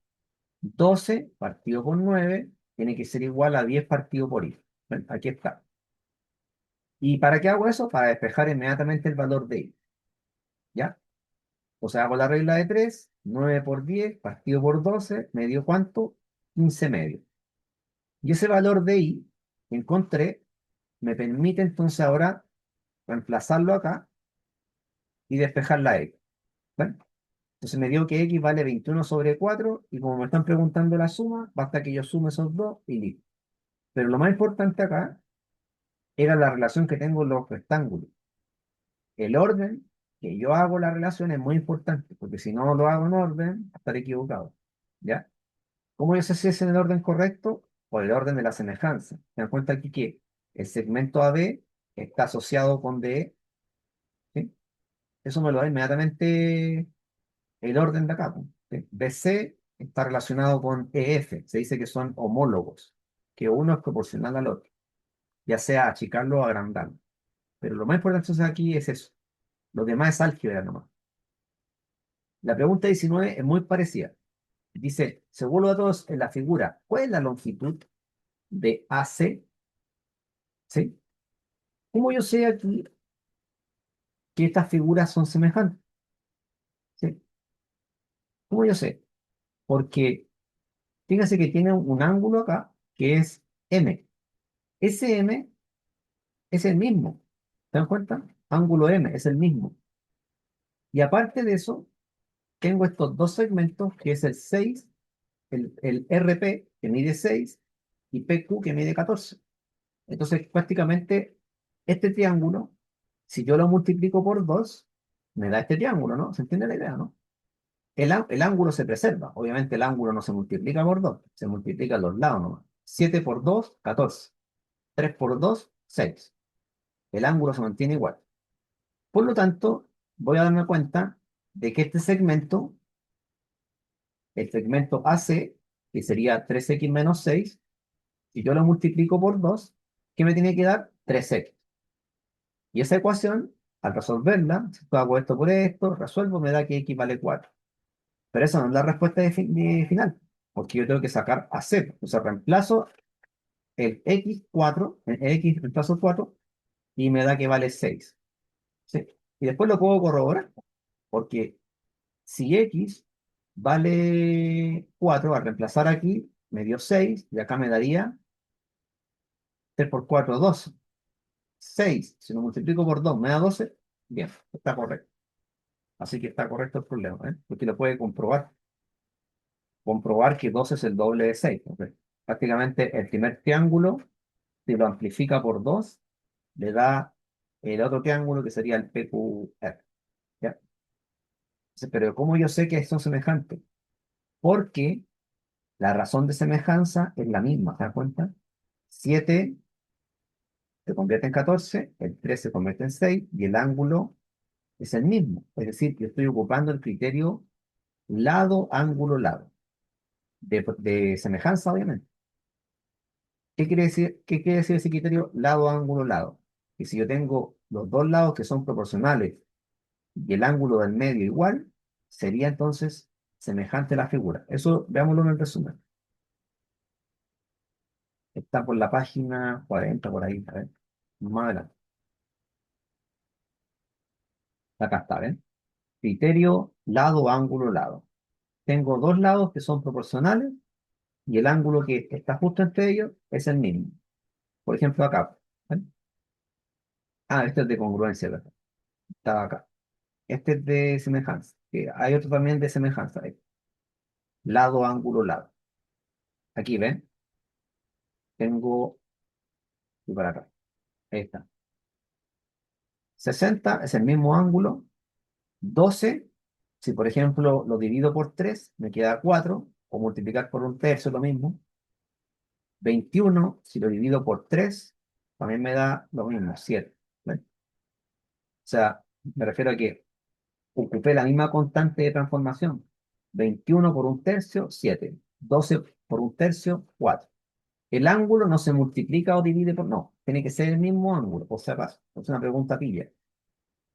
12 partido por 9 tiene que ser igual a 10 partido por y. Ven, aquí está. ¿Y para qué hago eso? Para despejar inmediatamente el valor de y. ¿Ya? O sea, hago la regla de 3, 9 por 10 partido por 12, ¿me dio cuánto? 15 medios. Y ese valor de y que encontré me permite entonces ahora reemplazarlo acá y despejar la x. ¿Ven? Entonces me dio que x vale 21 sobre 4 y como me están preguntando la suma, basta que yo sume esos dos y listo. Pero lo más importante acá era la relación que tengo en los rectángulos. El orden que yo hago la relación es muy importante, porque si no lo hago en orden, estaré equivocado. ¿Ya? ¿Cómo yo sé si es en el orden correcto? Por el orden de la semejanza. Se dan cuenta aquí que el segmento AB está asociado con DE, ¿sí? Eso me lo da inmediatamente el orden de acá, pues, ¿sí? BC está relacionado con EF, se dice que son homólogos, que uno es proporcional al otro, ya sea achicarlo o agrandarlo. Pero lo más importante entonces aquí es eso. Lo demás es álgebra nomás. La pregunta 19 es muy parecida. Dice, según los datos en la figura, ¿cuál es la longitud de AC? ¿Sí? ¿Cómo yo sé aquí que estas figuras son semejantes? ¿Sí? ¿Cómo yo sé? Porque fíjense que tiene un ángulo acá que es M. Ese M es el mismo. ¿Se dan cuenta? ángulo M es el mismo. Y aparte de eso, tengo estos dos segmentos, que es el 6, el RP, que mide 6, y PQ, que mide 14. Entonces, prácticamente, este triángulo, si yo lo multiplico por 2, me da este triángulo, ¿no? ¿Se entiende la idea, no? El ángulo se preserva. Obviamente, el ángulo no se multiplica por 2, se multiplica a los lados nomás. 7 por 2, 14. 3 por 2, 6. El ángulo se mantiene igual. Por lo tanto, voy a darme cuenta de que este segmento, el segmento AC, que sería 3x menos 6, si yo lo multiplico por 2, ¿qué me tiene que dar? 3x. Y esa ecuación, al resolverla, si yo hago esto por esto, resuelvo, me da que x vale 4. Pero esa no es la respuesta de final, porque yo tengo que sacar a c. O sea, reemplazo el x4, el x reemplazo 4, y me da que vale 6. ¿Sí? Y después lo puedo corroborar, porque si x vale 4, al reemplazar aquí, me dio 6, y acá me daría 3 por 4, 12. 6, si lo multiplico por 2, me da 12. Bien, está correcto. Así que está correcto el problema, ¿eh? Porque lo puede comprobar. Comprobar que 12 es el doble de 6. ¿Ok? Prácticamente el primer triángulo, si lo amplifica por 2, le da el otro triángulo que sería el PQR. ¿Ya? Entonces, pero ¿cómo yo sé que son semejantes? Porque la razón de semejanza es la misma, ¿te das cuenta? 7 se convierte en 14, el 3 se convierte en 6 y el ángulo es el mismo. Es decir, yo estoy ocupando el criterio lado, ángulo, lado. De semejanza, obviamente. ¿Qué quiere decir ese criterio lado, ángulo, lado? Que si yo tengo los dos lados que son proporcionales y el ángulo del medio igual, sería entonces semejante a la figura. Eso veámoslo en el resumen. Está por la página 40, por ahí, a ver, más adelante. Acá está, ¿ven? Criterio lado, ángulo, lado. Tengo dos lados que son proporcionales y el ángulo que está justo entre ellos es el mismo. Por ejemplo, acá. ¿Ven? Ah, este es de congruencia, ¿verdad? Estaba acá. Este es de semejanza. Hay otro también de semejanza. Lado, ángulo, lado. Aquí, ¿ven? Tengo, y para acá. Ahí está. 60 es el mismo ángulo. 12, si por ejemplo lo divido por 3 me queda 4. O multiplicar por un tercio, lo mismo. 21, si lo divido por 3 también me da lo mismo, 7. ¿Ven? O sea, me refiero a que ocupé la misma constante de transformación. 21 por un tercio, 7. 12 por un tercio, 4. El ángulo no se multiplica o divide por... No, tiene que ser el mismo ángulo, por si acaso. Es una pregunta pilla.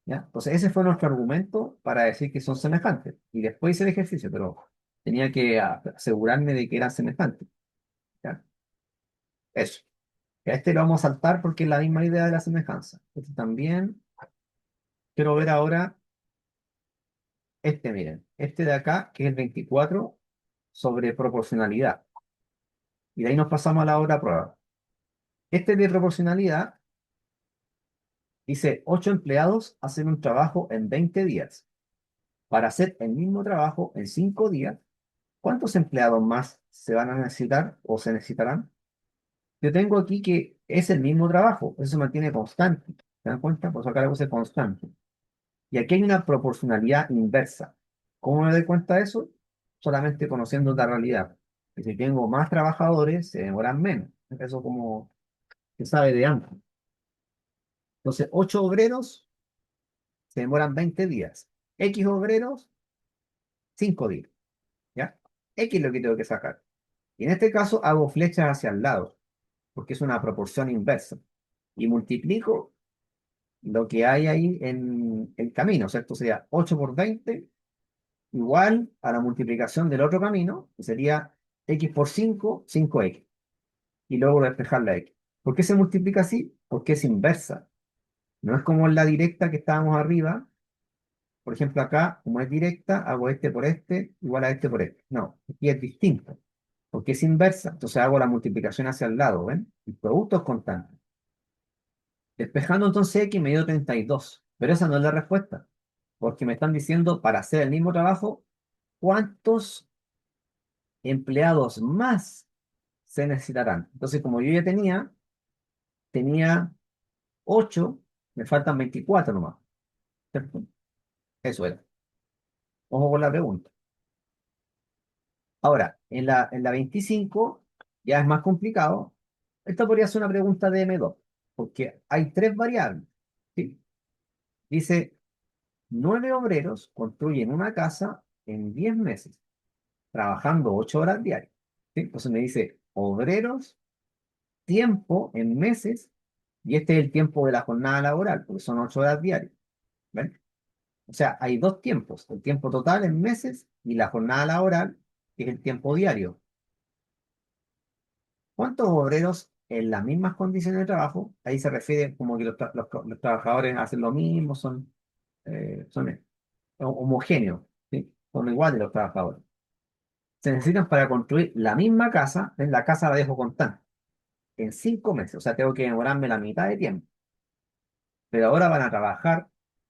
¿Ya? Entonces ese fue nuestro argumento para decir que son semejantes. Y después hice el ejercicio, pero tenía que asegurarme de que eran semejantes. ¿Ya? Eso. A este lo vamos a saltar porque es la misma idea de la semejanza. Este también. Quiero ver ahora este, miren. Este de acá, que es el 24 sobre proporcionalidad. Y de ahí nos pasamos a la otra prueba. Este de proporcionalidad dice, 8 empleados hacen un trabajo en 20 días. Para hacer el mismo trabajo en 5 días, ¿cuántos empleados más se van a necesitar o se necesitarán? Yo tengo aquí que es el mismo trabajo, eso se mantiene constante. ¿Se dan cuenta? Por sacar algo es constante. Y aquí hay una proporcionalidad inversa. ¿Cómo me doy cuenta de eso? Solamente conociendo la realidad. Que si tengo más trabajadores, se demoran menos. Eso como se sabe de antes. Entonces, 8 obreros se demoran 20 días. X obreros, 5 días. ¿Ya? X es lo que tengo que sacar. Y en este caso hago flechas hacia el lado, porque es una proporción inversa. Y multiplico lo que hay ahí en el camino, ¿cierto? O sea, 8 por 20 igual a la multiplicación del otro camino, que sería x por 5, 5x. Y luego despejar la x. ¿Por qué se multiplica así? Porque es inversa. No es como en la directa que estábamos arriba. Por ejemplo, acá, como es directa, hago este por este, igual a este por este. No, aquí es distinto, porque es inversa. Entonces hago la multiplicación hacia el lado, ¿ven? El producto es constante. Despejando entonces x me dio 32. Pero esa no es la respuesta, porque me están diciendo para hacer el mismo trabajo, ¿cuántos empleados más se necesitarán? Entonces, como yo ya tenía 8, me faltan 24 nomás, ¿cierto? Eso era. Ojo con la pregunta. Ahora, en la 25 ya es más complicado. Esta podría ser una pregunta de M2, porque hay tres variables. ¿Sí? Dice, 9 obreros construyen una casa en 10 meses, trabajando 8 horas diarias. ¿Sí? Entonces me dice, obreros, tiempo en meses, y este es el tiempo de la jornada laboral, porque son 8 horas diarias. ¿Ven? O sea, hay dos tiempos, el tiempo total en meses y la jornada laboral, que es el tiempo diario. ¿Cuántos obreros en las mismas condiciones de trabajo? Ahí se refiere como que los trabajadores hacen lo mismo, son homogéneos, ¿sí? Son iguales los trabajadores. Se necesitan para construir la misma casa, en la casa la dejo contar, en 5 meses, o sea, tengo que demorarme la mitad de tiempo, pero ahora van a trabajar,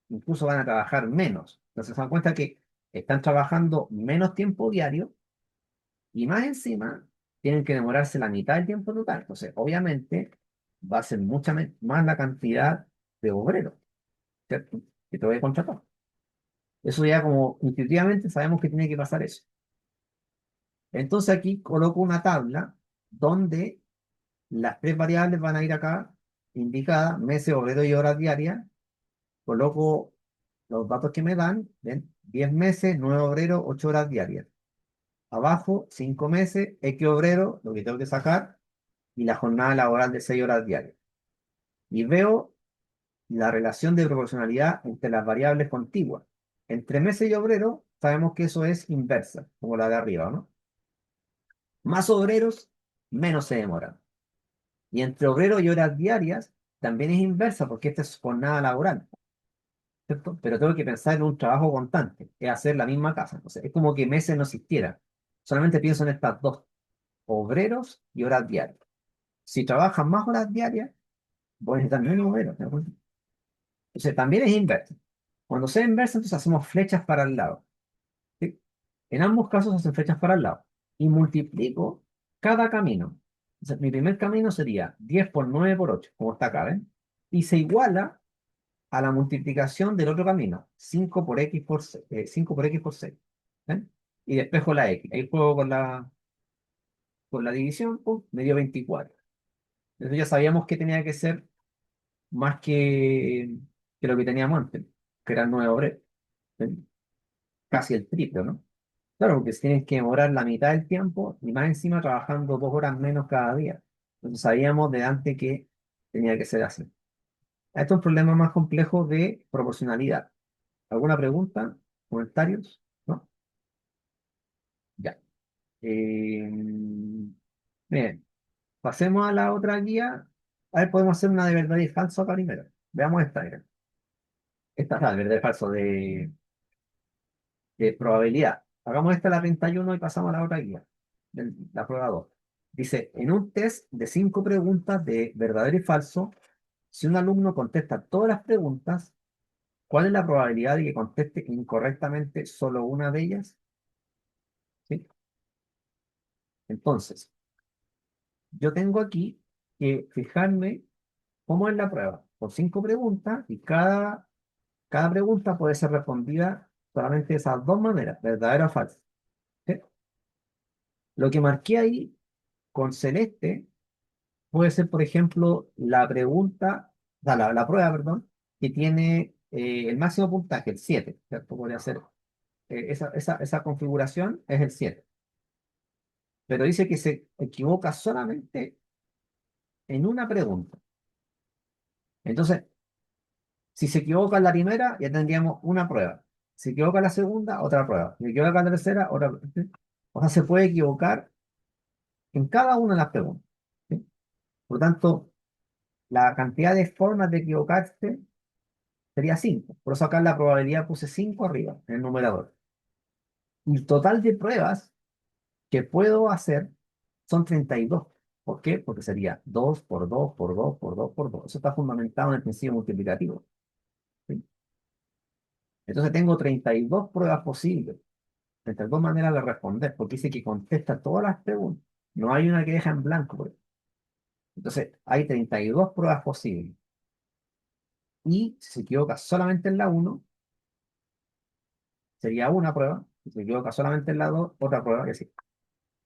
incluso van a trabajar menos. Entonces se dan cuenta que están trabajando menos tiempo diario y más encima tienen que demorarse la mitad del tiempo total. Entonces, obviamente, va a ser más la cantidad de obreros, ¿cierto? Que te voy a contratar. Eso ya como intuitivamente sabemos que tiene que pasar eso. Entonces aquí coloco una tabla donde las tres variables van a ir acá indicadas, meses, obreros y horas diarias. Coloco los datos que me dan, ¿ven? 10 meses, 9 obreros, 8 horas diarias. Abajo, 5 meses, X obrero, lo que tengo que sacar, y la jornada laboral de 6 horas diarias. Y veo la relación de proporcionalidad entre las variables contiguas. Entre meses y obrero, sabemos que eso es inversa, como la de arriba, ¿no? Más obreros, menos se demoran. Y entre obrero y horas diarias, también es inversa, porque esta es jornada laboral, ¿cierto? Pero tengo que pensar en un trabajo constante, es hacer la misma casa. Entonces, es como que meses no existiera. Solamente pienso en estas dos, obreros y horas diarias. Si trabajan más horas diarias, voy a necesitar menos obreros. ¿Me das cuenta? Entonces, también es inversa. Cuando sea inversa, entonces hacemos flechas para el lado. ¿Sí? En ambos casos hacen flechas para el lado. Y multiplico cada camino. Entonces, mi primer camino sería 10 por 9 por 8 como está acá, ¿ven? Y se iguala a la multiplicación del otro camino, 5 por x por 6, 5 por x por 6. ¿Ven? Y despejo la x. Ahí juego con la división, pum, me dio 24. Entonces ya sabíamos que tenía que ser más que lo que teníamos antes, que eran 9 obreros. ¿Ven? Casi el triple, ¿no? Claro, porque si tienes que demorar la mitad del tiempo y más encima trabajando 2 horas menos cada día. Entonces sabíamos de antes que tenía que ser así. Esto es un problema más complejo de proporcionalidad. ¿Alguna pregunta? ¿Comentarios? ¿No? Ya. Bien, pasemos a la otra guía. A ver, podemos hacer una de verdad y falso acá primero. Veamos esta. Mira. Esta es la de verdad y falso de probabilidad. Hagamos esta la 31 y pasamos a la otra guía, la prueba 2. Dice, en un test de 5 preguntas de verdadero y falso, si un alumno contesta todas las preguntas, ¿cuál es la probabilidad de que conteste incorrectamente solo una de ellas? ¿Sí? Entonces, yo tengo aquí que fijarme cómo es la prueba. Por 5 preguntas y cada pregunta puede ser respondida solamente de esas dos maneras, verdadero o falso. ¿Sí? Lo que marqué ahí con celeste puede ser, por ejemplo, la pregunta, o sea, la prueba, perdón, que tiene el máximo puntaje, el 7, ¿cierto? Podría ser, esa configuración es el 7, pero dice que se equivoca solamente en una pregunta. Entonces, si se equivoca en la primera, ya tendríamos una prueba. Si se equivoca en la segunda, otra prueba. Si se equivoca en la tercera, otra prueba. ¿Sí? O sea, se puede equivocar en cada una de las preguntas. ¿Sí? Por lo tanto, la cantidad de formas de equivocarse sería 5. Por eso acá en la probabilidad puse 5 arriba, en el numerador. Y el total de pruebas que puedo hacer son 32. ¿Por qué? Porque sería 2 por 2 por 2 por 2 por 2. Eso está fundamentado en el principio multiplicativo. ¿Sí? Entonces tengo 32 pruebas posibles, 32 maneras de responder, porque dice que contesta todas las preguntas. No hay una que deja en blanco, por ejemplo. Entonces, hay 32 pruebas posibles. Y si se equivoca solamente en la uno sería una prueba. Si se equivoca solamente en la 2 otra prueba, y así.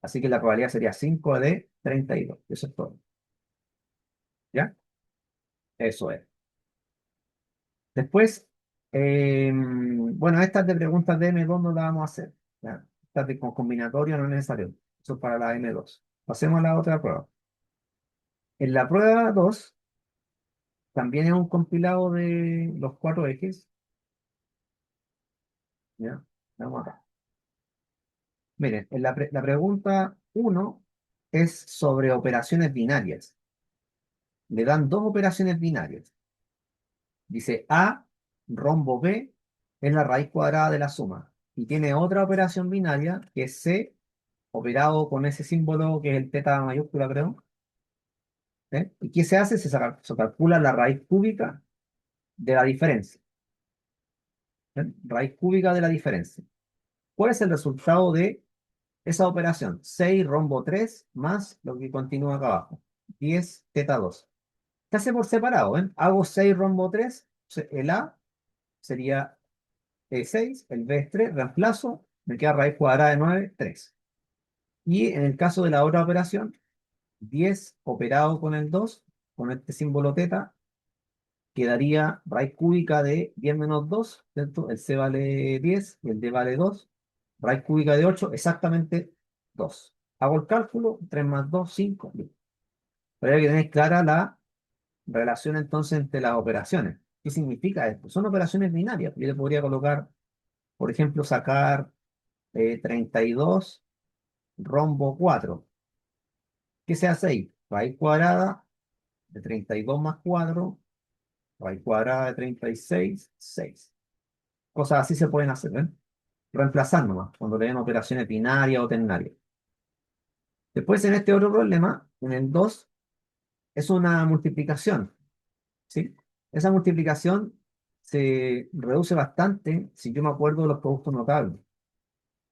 Así que la probabilidad sería 5 de 32. Eso es todo. ¿Ya? Eso es. Después, bueno, estas de preguntas de M2 no las vamos a hacer. ¿Ya? Estas de con combinatorio no es necesario. Eso es para la M2. Pasemos a la otra prueba. En la prueba 2 también es un compilado de los cuatro ejes. ¿Ya? Vamos acá. Miren, la pregunta uno es sobre operaciones binarias. Le dan dos operaciones binarias. Dice A, rombo B, es la raíz cuadrada de la suma. Y tiene otra operación binaria que es C, operado con ese símbolo que es el teta mayúscula, creo. ¿Eh? ¿Y qué se hace? Se calcula la raíz cúbica de la diferencia. ¿Eh? Raíz cúbica de la diferencia. ¿Cuál es el resultado de esa operación? 6 rombo 3 más lo que continúa acá abajo. 10 teta 2. Se hace por separado, ¿ven? Hago 6 rombo 3. El A sería 6, el B es 3, reemplazo, me queda raíz cuadrada de 9, 3. Y en el caso de la otra operación, 10 operado con el 2, con este símbolo teta, quedaría raíz cúbica de 10 menos 2, ¿cierto? El C vale 10 y el D vale 2. Raíz cúbica de 8, exactamente 2. Hago el cálculo, 3 más 2, 5. Listo. Pero hay que tener clara la relación entonces entre las operaciones. ¿Qué significa esto? Son operaciones binarias. Yo le podría colocar, por ejemplo, sacar 32 rombo 4. ¿Qué se hace ahí? Raíz cuadrada de 32 más 4, raíz cuadrada de 36, 6. Cosas así se pueden hacer, ¿ven? Reemplazar nomás, cuando le den operaciones binarias o ternarias. Después en este otro problema, en el 2, es una multiplicación, ¿sí? Esa multiplicación se reduce bastante si yo me acuerdo de los productos notables.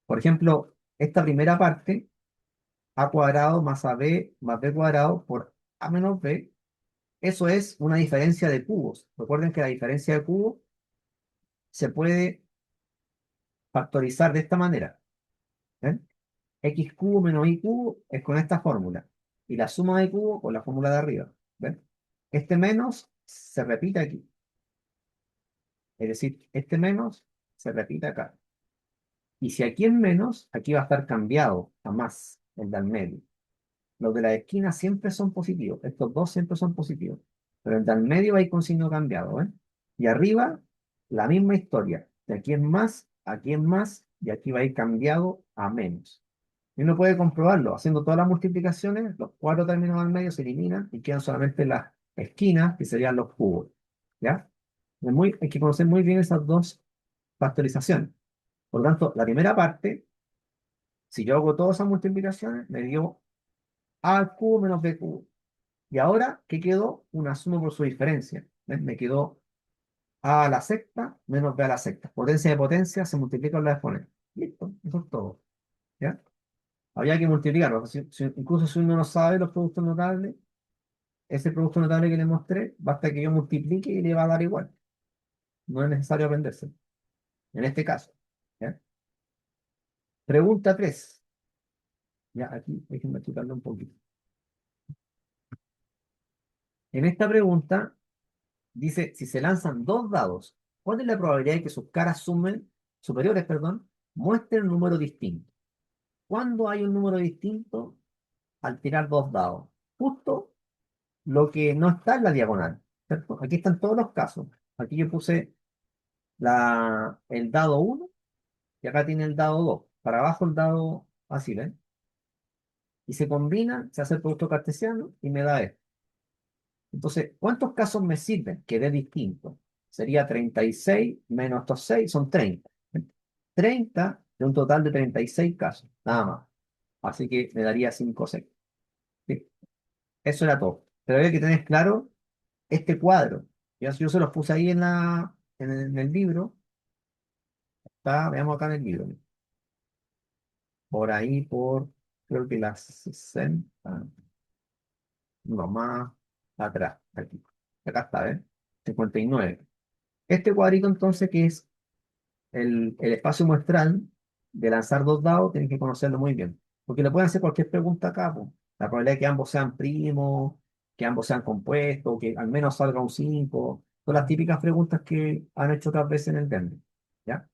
Por ejemplo, esta primera parte, a cuadrado más ab más b cuadrado por a menos b, eso es una diferencia de cubos. Recuerden que la diferencia de cubos se puede factorizar de esta manera. ¿Ven? X cubo menos Y cubo es con esta fórmula. Y la suma de cubo con la fórmula de arriba. ¿Ven? Este menos se repite aquí. Es decir, este menos se repite acá. Y si aquí es menos, aquí va a estar cambiado a más, el del medio. Los de la esquina siempre son positivos. Estos dos siempre son positivos. Pero el del medio va a ir con signo cambiado, ¿eh? Y arriba, la misma historia. De aquí es más, y aquí va a ir cambiado a menos. Y uno puede comprobarlo. Haciendo todas las multiplicaciones, los cuatro términos al medio se eliminan y quedan solamente las esquinas, que serían los cubos. ¿Ya? Hay que conocer muy bien esas dos factorizaciones. Por lo tanto, la primera parte, si yo hago todas esas multiplicaciones, me dio a al cubo menos b cubo. Y ahora, ¿qué quedó? Una suma por su diferencia. ¿Ven? Me quedó a a la sexta menos b a la sexta. Potencia de potencia se multiplican las exponentes. Listo, eso es todo. ¿Ya? Habría que multiplicarlo. Incluso si uno no sabe los productos notables, ese producto notable que le mostré, basta que yo multiplique y le va a dar igual. No es necesario aprenderse. En este caso. ¿Ya? Pregunta 3. Ya, aquí déjenme explicarlo un poquito. En esta pregunta dice, si se lanzan dos dados, ¿cuál es la probabilidad de que sus caras superiores, perdón, muestren un número distinto? ¿Cuándo hay un número distinto? Al tirar dos dados. Justo lo que no está en la diagonal, ¿cierto? Aquí están todos los casos. Aquí yo puse el dado uno y acá tiene el dado 2. Para abajo el dado así, ¿ven? Y se combina, se hace el producto cartesiano y me da esto. Entonces, ¿cuántos casos me sirven? Que dé distinto. Sería 36 menos estos 6 son 30. 30 de un total de 36 casos, nada más. Así que me daría 5 6. Sí, eso era todo. Pero hay que tener claro este cuadro. Yo se los puse ahí en el libro. Está, veamos acá en el libro. Por ahí, creo que las 60, no más atrás, aquí. Acá está, ¿ves? 59. Este cuadrito entonces, que es el espacio muestral de lanzar dos dados, tienen que conocerlo muy bien. Porque le pueden hacer cualquier pregunta acá, po. La probabilidad de que ambos sean primos, que ambos sean compuestos, que al menos salga un 5. Son las típicas preguntas que han hecho otras veces en el Vende. ¿Ya?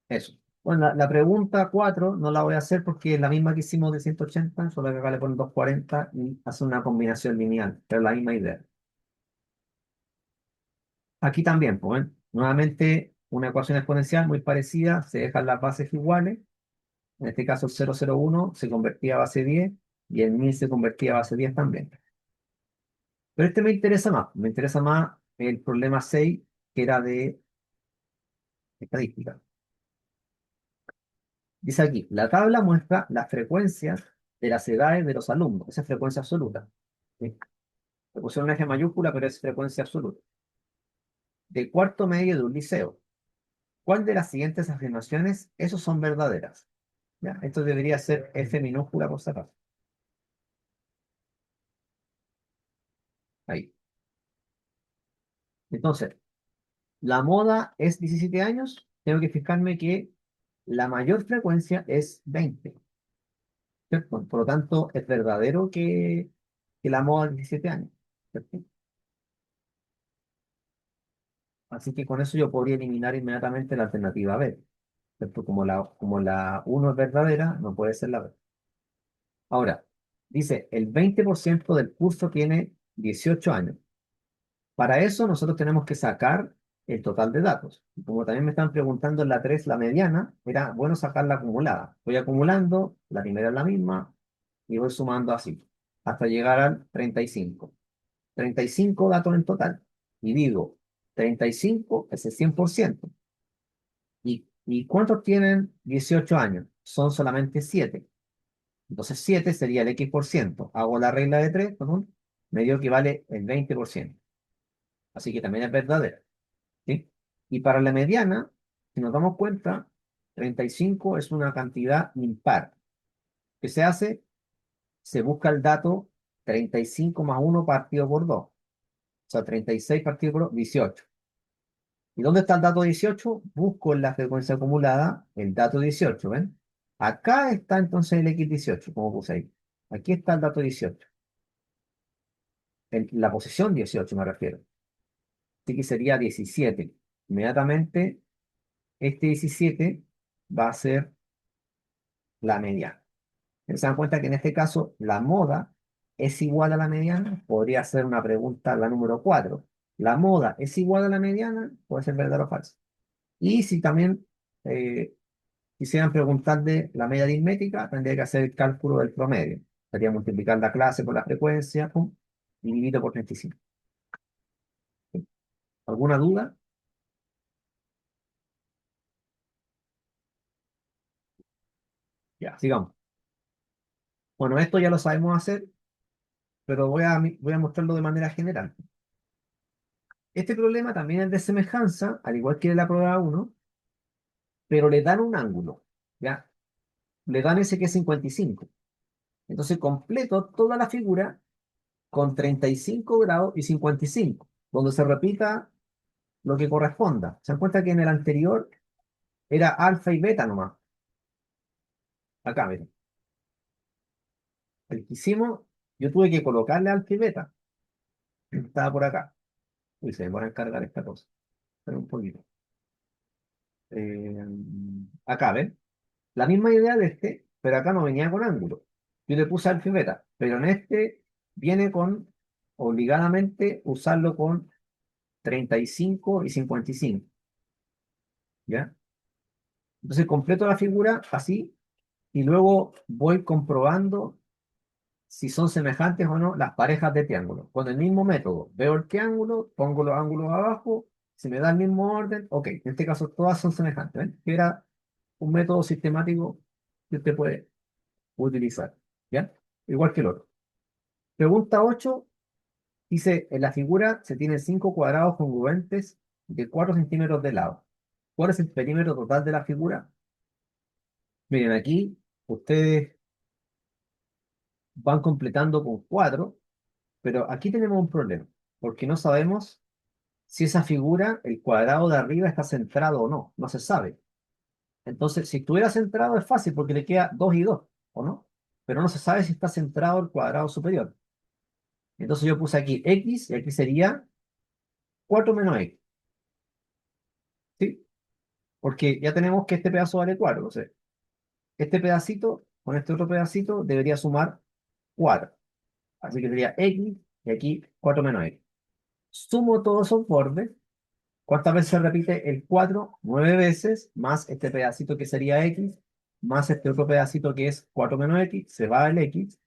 Eso. Bueno, la pregunta 4 no la voy a hacer porque es la misma que hicimos de 180, solo que acá le ponen 240 y hace una combinación lineal, pero la misma idea. Aquí también, pues, ¿eh? Nuevamente, una ecuación exponencial muy parecida, se dejan las bases iguales. En este caso, el 001 se convertía a base 10 y el 1000 se convertía a base 10 también. Pero este me interesa más el problema 6 que era de estadística. Dice aquí, la tabla muestra las frecuencias de las edades de los alumnos. Esa es frecuencia absoluta. ¿Sí? Le pusieron un eje mayúscula, pero es frecuencia absoluta. De cuarto medio de un liceo. ¿Cuál de las siguientes afirmaciones, esos son verdaderas? ¿Ya? Esto debería ser F minúscula por si acaso. Ahí. Entonces, la moda es 17 años. Tengo que fijarme que la mayor frecuencia es 20. ¿Cierto? Por lo tanto, es verdadero que la moda es 17 años. ¿Cierto? Así que con eso yo podría eliminar inmediatamente la alternativa B. ¿Cierto? Como la uno es verdadera, no puede ser la B. Ahora, dice, el 20% del curso tiene 18 años. Para eso nosotros tenemos que sacar el total de datos. Y como también me están preguntando en la 3 la mediana, era bueno sacar la acumulada. Voy acumulando, la primera es la misma, y voy sumando así, hasta llegar al 35. 35 datos en total. Y digo, 35 es el 100%. ¿Y cuántos tienen 18 años? Son solamente 7. Entonces 7 sería el X%. Hago la regla de 3, perdón, me dio que vale el 20%. Así que también es verdadero. ¿Sí? Y para la mediana, si nos damos cuenta, 35 es una cantidad impar. ¿Qué se hace? Se busca el dato 35 más 1 partido por 2. O sea, 36 partido por 2, 18. ¿Y dónde está el dato 18? Busco en la frecuencia acumulada el dato 18, ¿ven? Acá está entonces el X18, como puse ahí. Aquí está el dato 18. En la posición 18 me refiero. Así que sería 17. Inmediatamente, este 17 va a ser la mediana. ¿Se dan cuenta que en este caso la moda es igual a la mediana? Podría ser una pregunta la número 4. ¿La moda es igual a la mediana? Puede ser verdadero o falso. Y si también eh, quisieran preguntar de la media aritmética, tendría que hacer el cálculo del promedio. Sería multiplicar la clase por la frecuencia, pum, y dividido por 35. ¿Alguna duda? Ya, sigamos. Bueno, esto ya lo sabemos hacer, pero voy a mostrarlo de manera general. Este problema también es de semejanza, al igual que de la prueba 1, pero le dan un ángulo, ¿ya? Le dan ese que es 55. Entonces completo toda la figura con 35 grados y 55, donde se repita lo que corresponda. ¿Se dan cuenta que en el anterior era alfa y beta nomás? Acá, miren. El que hicimos, yo tuve que colocarle alfa y beta. Estaba por acá. Uy, se me va a encargar esta cosa. Espera un poquito. Eh, Acá, ¿ven? La misma idea de este, pero acá no venía con ángulo. Yo le puse alfa y beta, pero en este viene con, obligadamente, usarlo con 35 y 55. ¿Ya? Entonces completo la figura así y luego voy comprobando si son semejantes o no las parejas de triángulos. Con el mismo método, veo el triángulo, pongo los ángulos abajo, si me da el mismo orden, ok, en este caso todas son semejantes. ¿Ven? Que era un método sistemático que usted puede utilizar. ¿Ya? Igual que el otro. Pregunta 8 dice, en la figura se tienen cinco cuadrados congruentes de 4 centímetros de lado. ¿Cuál es el perímetro total de la figura? Miren, aquí ustedes van completando con 4, pero aquí tenemos un problema, porque no sabemos si esa figura, el cuadrado de arriba, está centrado o no. No se sabe. Entonces, si estuviera centrado es fácil porque le queda 2 y 2, ¿o no? Pero no se sabe si está centrado el cuadrado superior. Entonces yo puse aquí x y aquí sería 4 menos x, ¿sí? Porque ya tenemos que este pedazo vale 4. Entonces, este pedacito con este otro pedacito debería sumar 4. Así que sería x y aquí 4 menos x. Sumo todos esos bordes. ¿Cuántas veces se repite el 4? 9 veces, más este pedacito que sería x, más este otro pedacito que es 4 menos x, se va el x,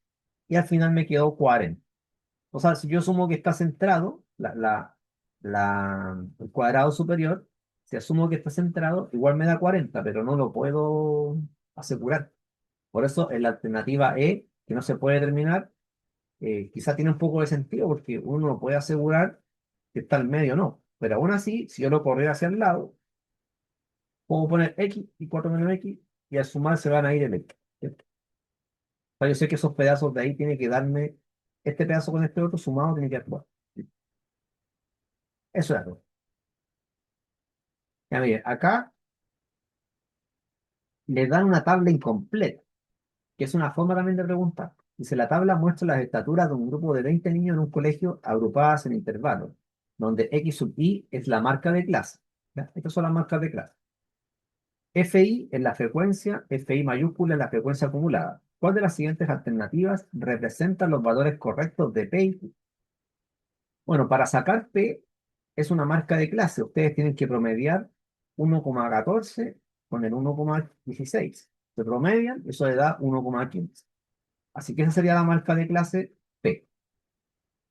y al final me quedó 40. O sea, si yo sumo que está centrado, el cuadrado superior, si asumo que está centrado, igual me da 40, pero no lo puedo asegurar. Por eso en la alternativa E, que no se puede determinar, quizá tiene un poco de sentido porque uno no puede asegurar que está al medio o no. Pero aún así, si yo lo corriera hacia el lado, puedo poner x y 4 menos x y al sumar se van a ir el x. ¿Cierto? O sea, yo sé que esos pedazos de ahí tiene que darme, este pedazo con este otro sumado tiene que actuar. Eso es algo. Ya miren, acá le dan una tabla incompleta, que es una forma también de preguntar. Dice, la tabla muestra las estaturas de un grupo de 20 niños en un colegio agrupadas en intervalos, donde x sub i es la marca de clase. ¿Ya? Estas son las marcas de clase. FI es la frecuencia, FI mayúscula es la frecuencia acumulada. ¿Cuál de las siguientes alternativas representa los valores correctos de P y Q? Bueno, para sacar P es una marca de clase. Ustedes tienen que promediar 1,14 con el 1,16. Se promedian, eso le da 1,15. Así que esa sería la marca de clase P.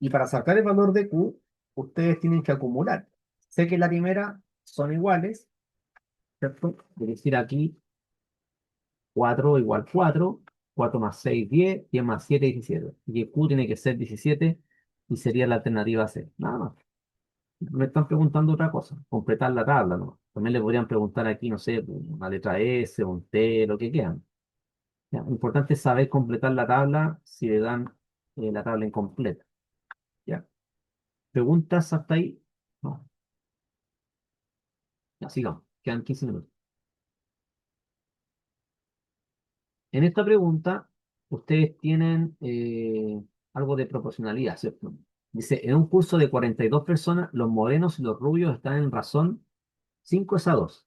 Y para sacar el valor de Q, ustedes tienen que acumular. Sé que la primera son iguales, ¿cierto? Es decir, aquí 4 igual 4, 4 más 6, 10, 10 más 7, 17. Y el Q tiene que ser 17 y sería la alternativa C. Nada más. Me están preguntando otra cosa, completar la tabla, ¿no? También le podrían preguntar aquí, no sé, una letra S, un T, lo que quieran. Ya, lo importante es saber completar la tabla si le dan la tabla incompleta. ¿Ya? ¿Preguntas hasta ahí? No, ya sigamos, quedan 15 minutos. En esta pregunta, ustedes tienen algo de proporcionalidad, ¿cierto? Dice, en un curso de 42 personas, los morenos y los rubios están en razón 5 es a 2.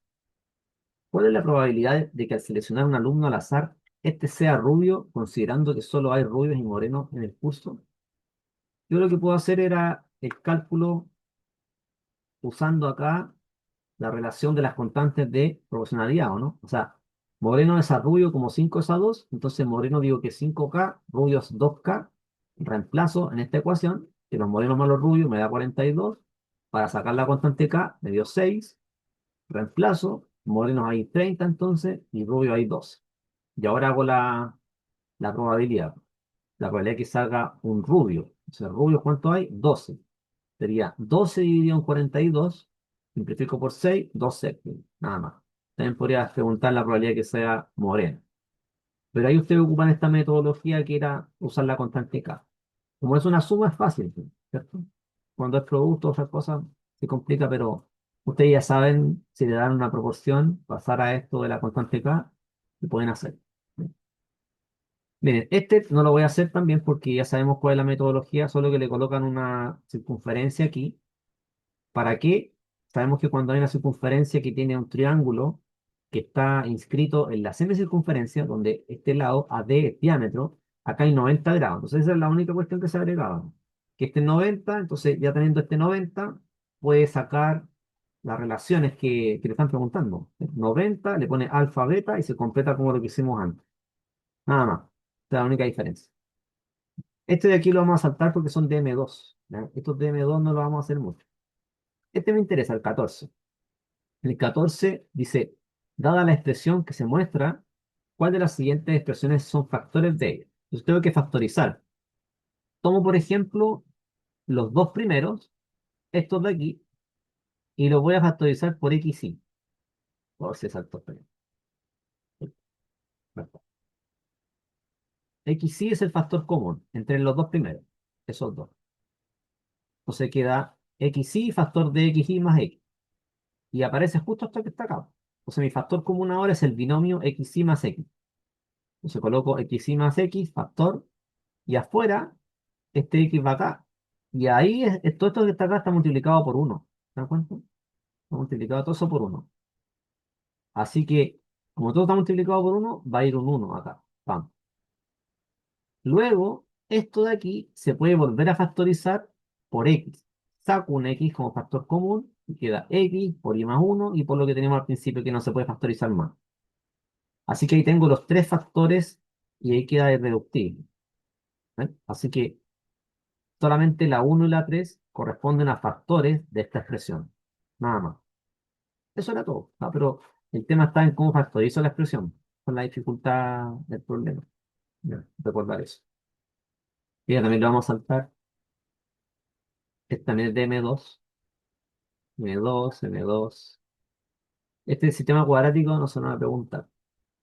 ¿Cuál es la probabilidad de que al seleccionar un alumno al azar, este sea rubio, considerando que solo hay rubios y morenos en el curso? Yo lo que puedo hacer era el cálculo usando acá la relación de las constantes de proporcionalidad, ¿o no? O sea, Moreno es a Rubio como 5 es a 2, entonces Moreno digo que 5K, Rubio es 2K, reemplazo en esta ecuación, que los morenos más los rubios me da 42, para sacar la constante K me dio 6, reemplazo, morenos hay 30 entonces, y rubio hay 12. Y ahora hago la probabilidad. La probabilidad que salga un rubio. O sea, rubio, ¿cuánto hay? 12. Sería 12 dividido en 42, simplifico por 6, 2 séptimos, nada más. También podría preguntar la probabilidad que sea moreno. Pero ahí ustedes ocupan esta metodología que era usar la constante K. Como es una suma, es fácil, ¿cierto? Cuando es producto, otras cosas se complica, pero ustedes ya saben, si le dan una proporción, pasar a esto de la constante K, lo pueden hacer. Miren, este no lo voy a hacer también porque ya sabemos cuál es la metodología, solo que le colocan una circunferencia aquí. ¿Para qué? Sabemos que cuando hay una circunferencia que tiene un triángulo que está inscrito en la semicircunferencia, donde este lado AD es diámetro, acá hay 90 grados. Entonces esa es la única cuestión que se agregaba. Que este 90, entonces ya teniendo este 90, puede sacar las relaciones que le están preguntando. 90 le pone alfa, beta y se completa como lo que hicimos antes. Nada más. Esa es la única diferencia. Este de aquí lo vamos a saltar porque son DM2. ¿Ya? Estos DM2 no lo vamos a hacer mucho. Este me interesa, el 14. El 14 dice, dada la expresión que se muestra, ¿cuál de las siguientes expresiones son factores de ella? Entonces tengo que factorizar. Tomo, por ejemplo, los dos primeros, estos de aquí, y lo voy a factorizar por XY. Por si salto. XY es el factor común entre los dos primeros, esos dos. Entonces queda XY factor de XY más X. Y aparece justo esto que está acá. Entonces mi factor común ahora es el binomio XY más X. Entonces coloco XY más X, factor, y afuera este X va acá. Y ahí todo esto que está acá está multiplicado por uno. ¿Se dan cuenta? Está multiplicado todo eso por uno. Así que, como todo está multiplicado por uno, va a ir un uno acá. Pam. Luego, esto de aquí se puede volver a factorizar por X. Saco un X como factor común y queda X por Y más uno y por lo que tenemos al principio que no se puede factorizar más. Así que ahí tengo los tres factores y ahí queda irreductible. ¿Eh? Así que solamente la uno y la 3 corresponden a factores de esta expresión. Nada más. Eso era todo. ¿No? Pero el tema está en cómo factorizo la expresión, con la dificultad del problema. Ya, recordar eso. Y ya también lo vamos a saltar. Este también es de M2. M2, M2. Este sistema cuadrático no se nos va a preguntar.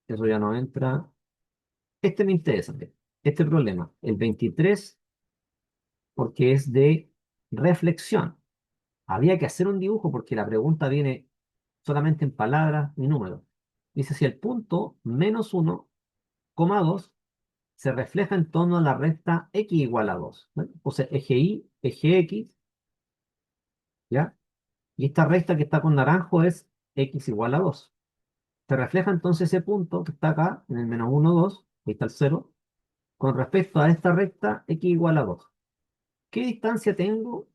Eso ya no entra. Este me interesa. Este problema. El 23, porque es de reflexión. Había que hacer un dibujo porque la pregunta viene solamente en palabras y números. Dice si el punto menos 1,2 se refleja en torno a la recta x igual a 2. ¿Vale? O sea, eje y, eje x, ¿ya? Y esta recta que está con naranjo es x igual a 2. Se refleja entonces ese punto que está acá, en el menos 1, 2, ahí está el 0, con respecto a esta recta x igual a 2. ¿Qué distancia tengo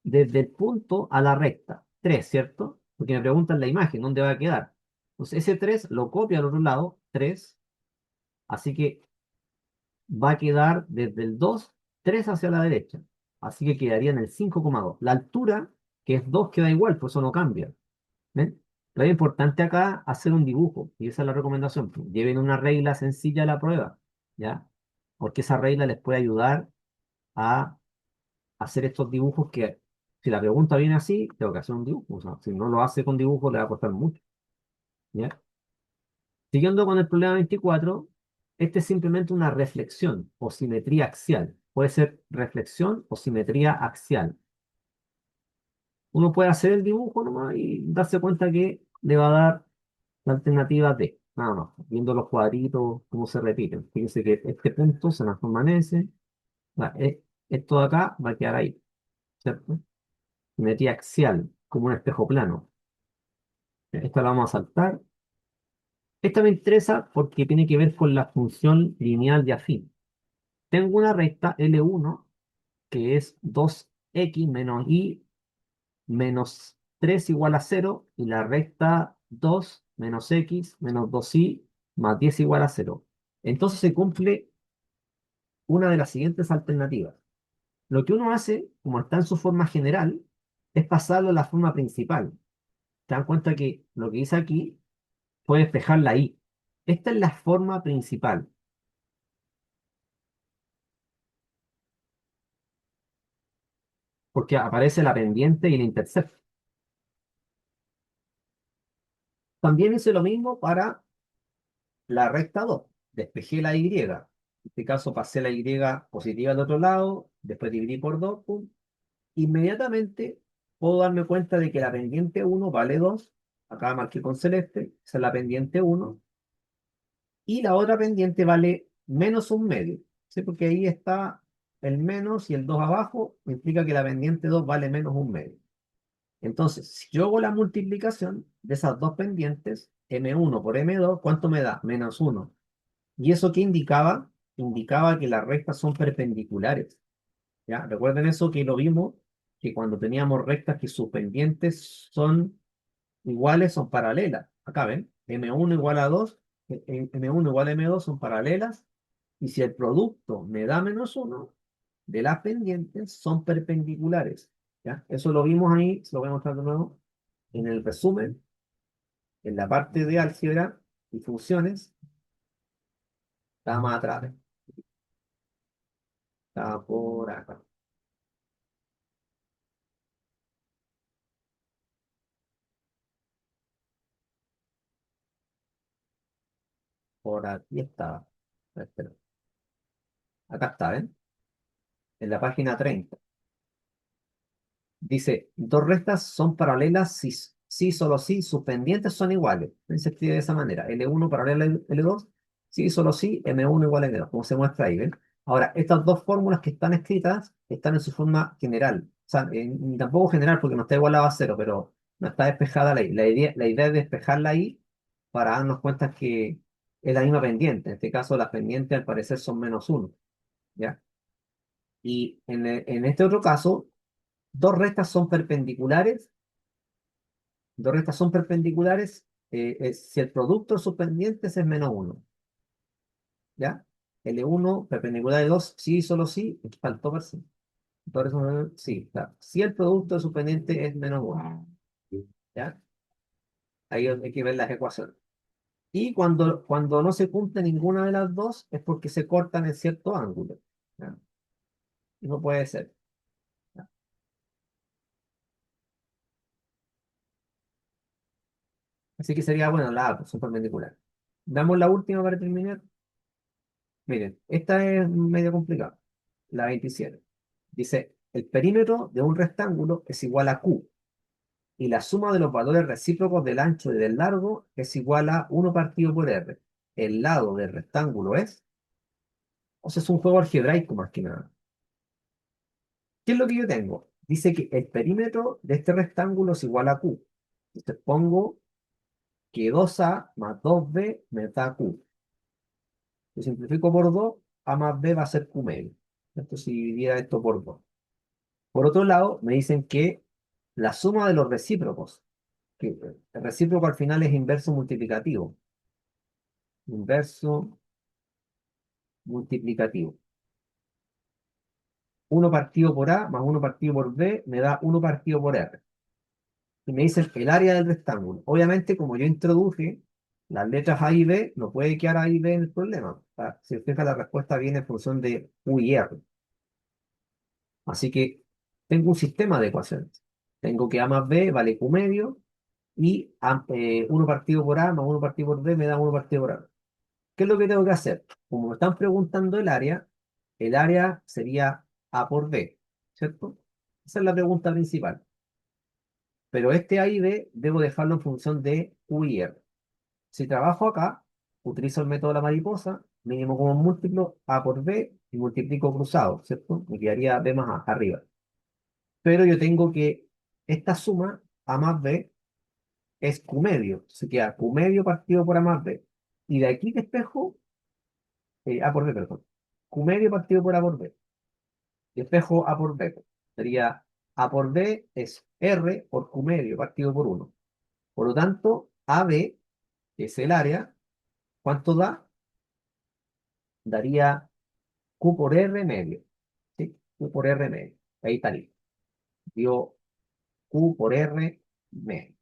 desde el punto a la recta? 3, ¿cierto? Porque me preguntan la imagen, ¿dónde va a quedar? Entonces ese 3 lo copio al otro lado, 3, así que va a quedar desde el 2, 3 hacia la derecha. Así que quedaría en el 5,2. La altura, que es 2, queda igual, por eso no cambia. ¿Ven? Lo importante acá hacer un dibujo, y esa es la recomendación. Pues, lleven una regla sencilla a la prueba, ¿ya? Porque esa regla les puede ayudar a hacer estos dibujos que, si la pregunta viene así, tengo que hacer un dibujo. O sea, si no lo hace con dibujo, le va a costar mucho, ¿ya? Siguiendo con el problema 24, este es simplemente una reflexión o simetría axial. Puede ser reflexión o simetría axial. Uno puede hacer el dibujo nomás y darse cuenta que le va a dar la alternativa D. Nada más, viendo los cuadritos, cómo se repiten. Fíjense que este punto se transforma en ese. Esto de acá va a quedar ahí, ¿cierto? Simetría axial, como un espejo plano. Esta la vamos a saltar. Esta me interesa porque tiene que ver con la función lineal de afín. Tengo una recta L1 que es 2x menos y menos 3 igual a 0 y la recta 2 menos x menos 2y más 10 igual a 0. Entonces se cumple una de las siguientes alternativas. Lo que uno hace, como está en su forma general, es pasarlo a la forma principal. Te dan cuenta que lo que hice aquí fue despejar la y. Esta es la forma principal, porque aparece la pendiente y el intercepto. También hice lo mismo para la recta 2. Despejé la Y. En este caso pasé la Y positiva al otro lado, después dividí por 2, pum. Inmediatamente puedo darme cuenta de que la pendiente 1 vale 2. Acá marqué con celeste, esa es la pendiente 1. Y la otra pendiente vale menos un medio. ¿Sí? Porque ahí está el menos y el 2 abajo, implica que la pendiente 2 vale menos un medio. Entonces, si yo hago la multiplicación de esas dos pendientes, M1 por M2, ¿cuánto me da? Menos 1. ¿Y eso qué indicaba? Indicaba que las rectas son perpendiculares. ¿Ya? Recuerden eso que lo vimos, que cuando teníamos rectas que sus pendientes son iguales, son paralelas. Acá ven, M1 igual a 2, M1 igual a M2 son paralelas. Y si el producto me da menos 1, de las pendientes son perpendiculares. ¿Ya? Eso lo vimos ahí, se lo voy a mostrar de nuevo, en el resumen, en la parte de álgebra y funciones, está más atrás, está por acá. Por aquí estaba. Espera, acá está, ¿ven? En la página 30. Dice, dos rectas son paralelas si solo si sus pendientes son iguales. Se escribe de esa manera. L1 paralela a L2, si solo si M1 igual a M2, como se muestra ahí, ¿ven? Ahora, estas dos fórmulas que están escritas están en su forma general. O sea, ni tampoco general porque no está igualado a cero, pero no está despejada la I. La idea es despejarla ahí para darnos cuenta que es la misma pendiente. En este caso, las pendientes al parecer son -1, ¿ya? Y en este otro caso, dos rectas son perpendiculares. Dos rectas son perpendiculares si el producto de sus pendientes es -1, ¿ya? L1 perpendicular de 2 sí, solo sí, faltó per sí. Por eso, sí, claro. Si el producto de sus pendientes es -1, ¿ya? Ahí hay que ver las ecuaciones. Y cuando no se cumple ninguna de las dos es porque se cortan en cierto ángulo, ¿ya? Y no puede ser, ¿ya? Así que sería, bueno, la A, pues, son perpendiculares. Damos la última para terminar. Miren, esta es medio complicada. La 27. Dice, el perímetro de un rectángulo es igual a Q y la suma de los valores recíprocos del ancho y del largo es igual a 1 partido por R. El lado del rectángulo es, o sea, es un juego algebraico más que nada. ¿Qué es lo que yo tengo? Dice que el perímetro de este rectángulo es igual a Q. Entonces pongo que 2A más 2B me da Q. Lo simplifico por 2, A más B va a ser Q medio. Esto si dividiera esto por 2. Por otro lado, me dicen que la suma de los recíprocos, que el recíproco al final es inverso multiplicativo. Inverso multiplicativo. 1 partido por A más 1 partido por B me da 1 partido por R. Y me dicen el área del rectángulo. Obviamente, como yo introduje las letras A y B, no puede quedar A y B en el problema. O sea, si usted fija, la respuesta viene en función de U y R. Así que tengo un sistema de ecuaciones. Tengo que A más B vale Q medio y 1 partido por A más 1 partido por B me da 1 partido por A. ¿Qué es lo que tengo que hacer? Como me están preguntando el área sería A por B, ¿cierto? Esa es la pregunta principal. Pero este A y B debo dejarlo en función de U y R. Si trabajo acá, utilizo el método de la mariposa, mínimo como múltiplo A por B y multiplico cruzado, ¿cierto? Me quedaría B más A arriba. Pero yo tengo que esta suma, A más B, es Q medio. Se queda Q medio partido por A más B. Y de aquí despejo, A por B, perdón. Q medio partido por A por B. Despejo A por B. Sería A por B es R por Q medio partido por 1. Por lo tanto, AB, que es el área, ¿cuánto da? Daría Q por R medio. ¿Sí? Q por R medio. Ahí está listo. Dio Q por R medio.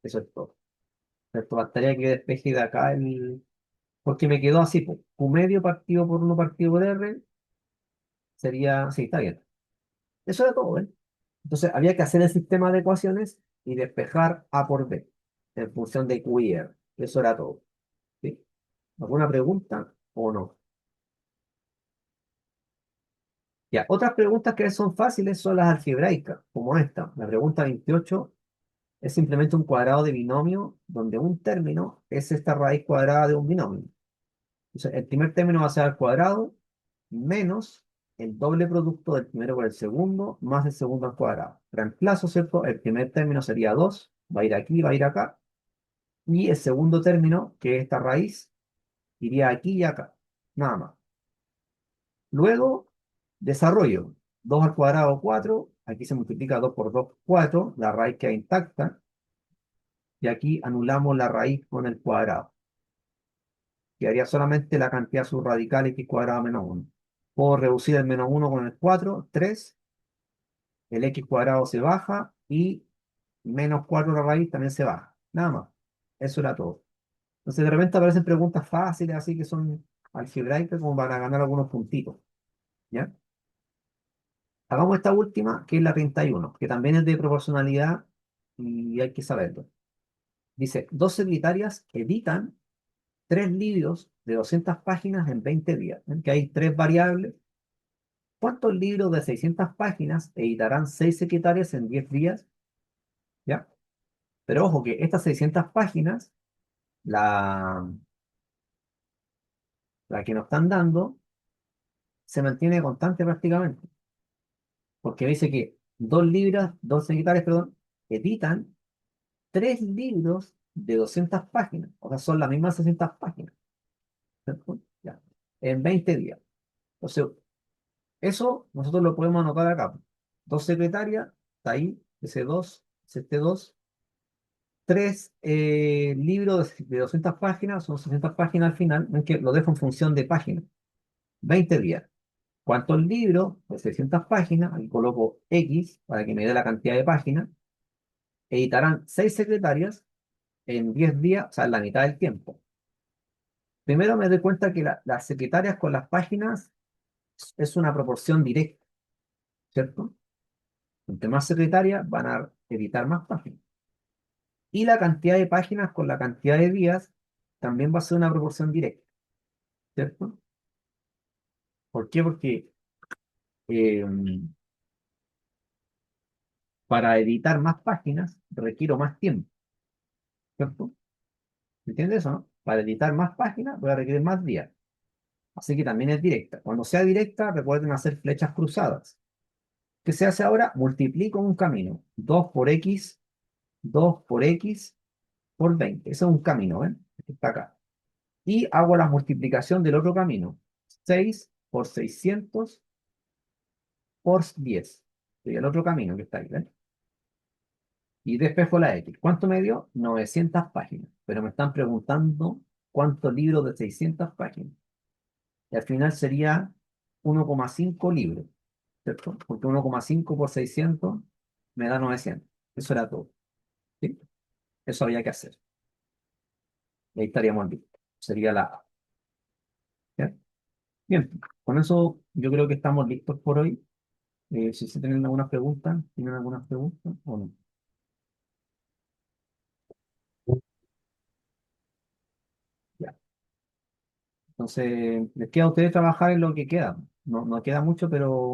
Eso es todo. Esto bastaría que despeje de acá el. Porque me quedó así, pues. Q medio partido por 1 partido por R sería. Sí, está bien. Eso era todo, ¿eh? Entonces había que hacer el sistema de ecuaciones y despejar A por B en función de Q y R. Eso era todo. ¿Sí? ¿Alguna pregunta o no? Ya, otras preguntas que son fáciles son las algebraicas, como esta. La pregunta 28 es simplemente un cuadrado de binomio donde un término es esta raíz cuadrada de un binomio. Entonces, el primer término va a ser al cuadrado menos el doble producto del primero por el segundo más el segundo al cuadrado. Reemplazo, ¿cierto? El primer término sería 2, va a ir aquí, va a ir acá. Y el segundo término, que es esta raíz, iría aquí y acá. Nada más. Luego, desarrollo. 2 al cuadrado, 4. Aquí se multiplica 2 por 2, 4. La raíz queda intacta. Y aquí anulamos la raíz con el cuadrado. Quedaría solamente la cantidad subradical x cuadrado menos 1. Puedo reducir el menos 1 con el 4, 3. El x cuadrado se baja y menos 4 la raíz también se baja. Nada más. Eso era todo. Entonces de repente aparecen preguntas fáciles, así que son algebraicas como para ganar algunos puntitos. ¿Ya? Hagamos esta última, que es la 31, que también es de proporcionalidad y hay que saberlo. Dice, dos secretarias editan tres libros de 200 páginas en 20 días. ¿Ven que hay tres variables? ¿Cuántos libros de 600 páginas editarán seis secretarias en 10 días? ¿Ya? Pero ojo que estas 600 páginas, la, la que nos están dando, se mantiene constante prácticamente, porque dice que dos secretarias, perdón, editan tres libros de 200 páginas, o sea, son las mismas 600 páginas, ¿cierto? Ya, en 20 días. Entonces, eso nosotros lo podemos anotar acá. Dos secretarias, está ahí, ese dos, este dos. Tres libros de 200 páginas, son 600 páginas al final, ven que lo dejo en función de páginas. 20 días. ¿Cuántos libros de 600 páginas? Ahí coloco X para que me dé la cantidad de páginas. Editarán seis secretarias en 10 días, o sea, en la mitad del tiempo. Primero me doy cuenta que las secretarias con las páginas es una proporción directa, ¿cierto? Entre más secretarias van a editar más páginas. Y la cantidad de páginas con la cantidad de días también va a ser una proporción directa, ¿cierto? ¿Por qué? Porque eh, para editar más páginas requiero más tiempo, ¿cierto? ¿Entiendes eso, no? Para editar más páginas voy a requerir más días. Así que también es directa. Cuando sea directa, recuerden hacer flechas cruzadas. ¿Qué se hace ahora? Multiplico un camino. 2 por x, 2 por x por 20. Ese es un camino, ¿ven? Este está acá. Y hago la multiplicación del otro camino. 6 por 600 por 10. Y el otro camino que está ahí, ¿ven? Y despejo la X. ¿Cuánto me dio? 900 páginas. Pero me están preguntando cuántos libros de 600 páginas. Y al final sería 1,5 libros, ¿cierto? Porque 1,5 por 600 me da 900. Eso era todo. ¿Sí? Eso había que hacer. Y ahí estaríamos listos. Sería la A. ¿Ya? Bien, con eso yo creo que estamos listos por hoy. Si se tienen algunas preguntas, ¿tienen algunas preguntas o no? Ya. Entonces, les queda a ustedes trabajar en lo que queda. No, no queda mucho, pero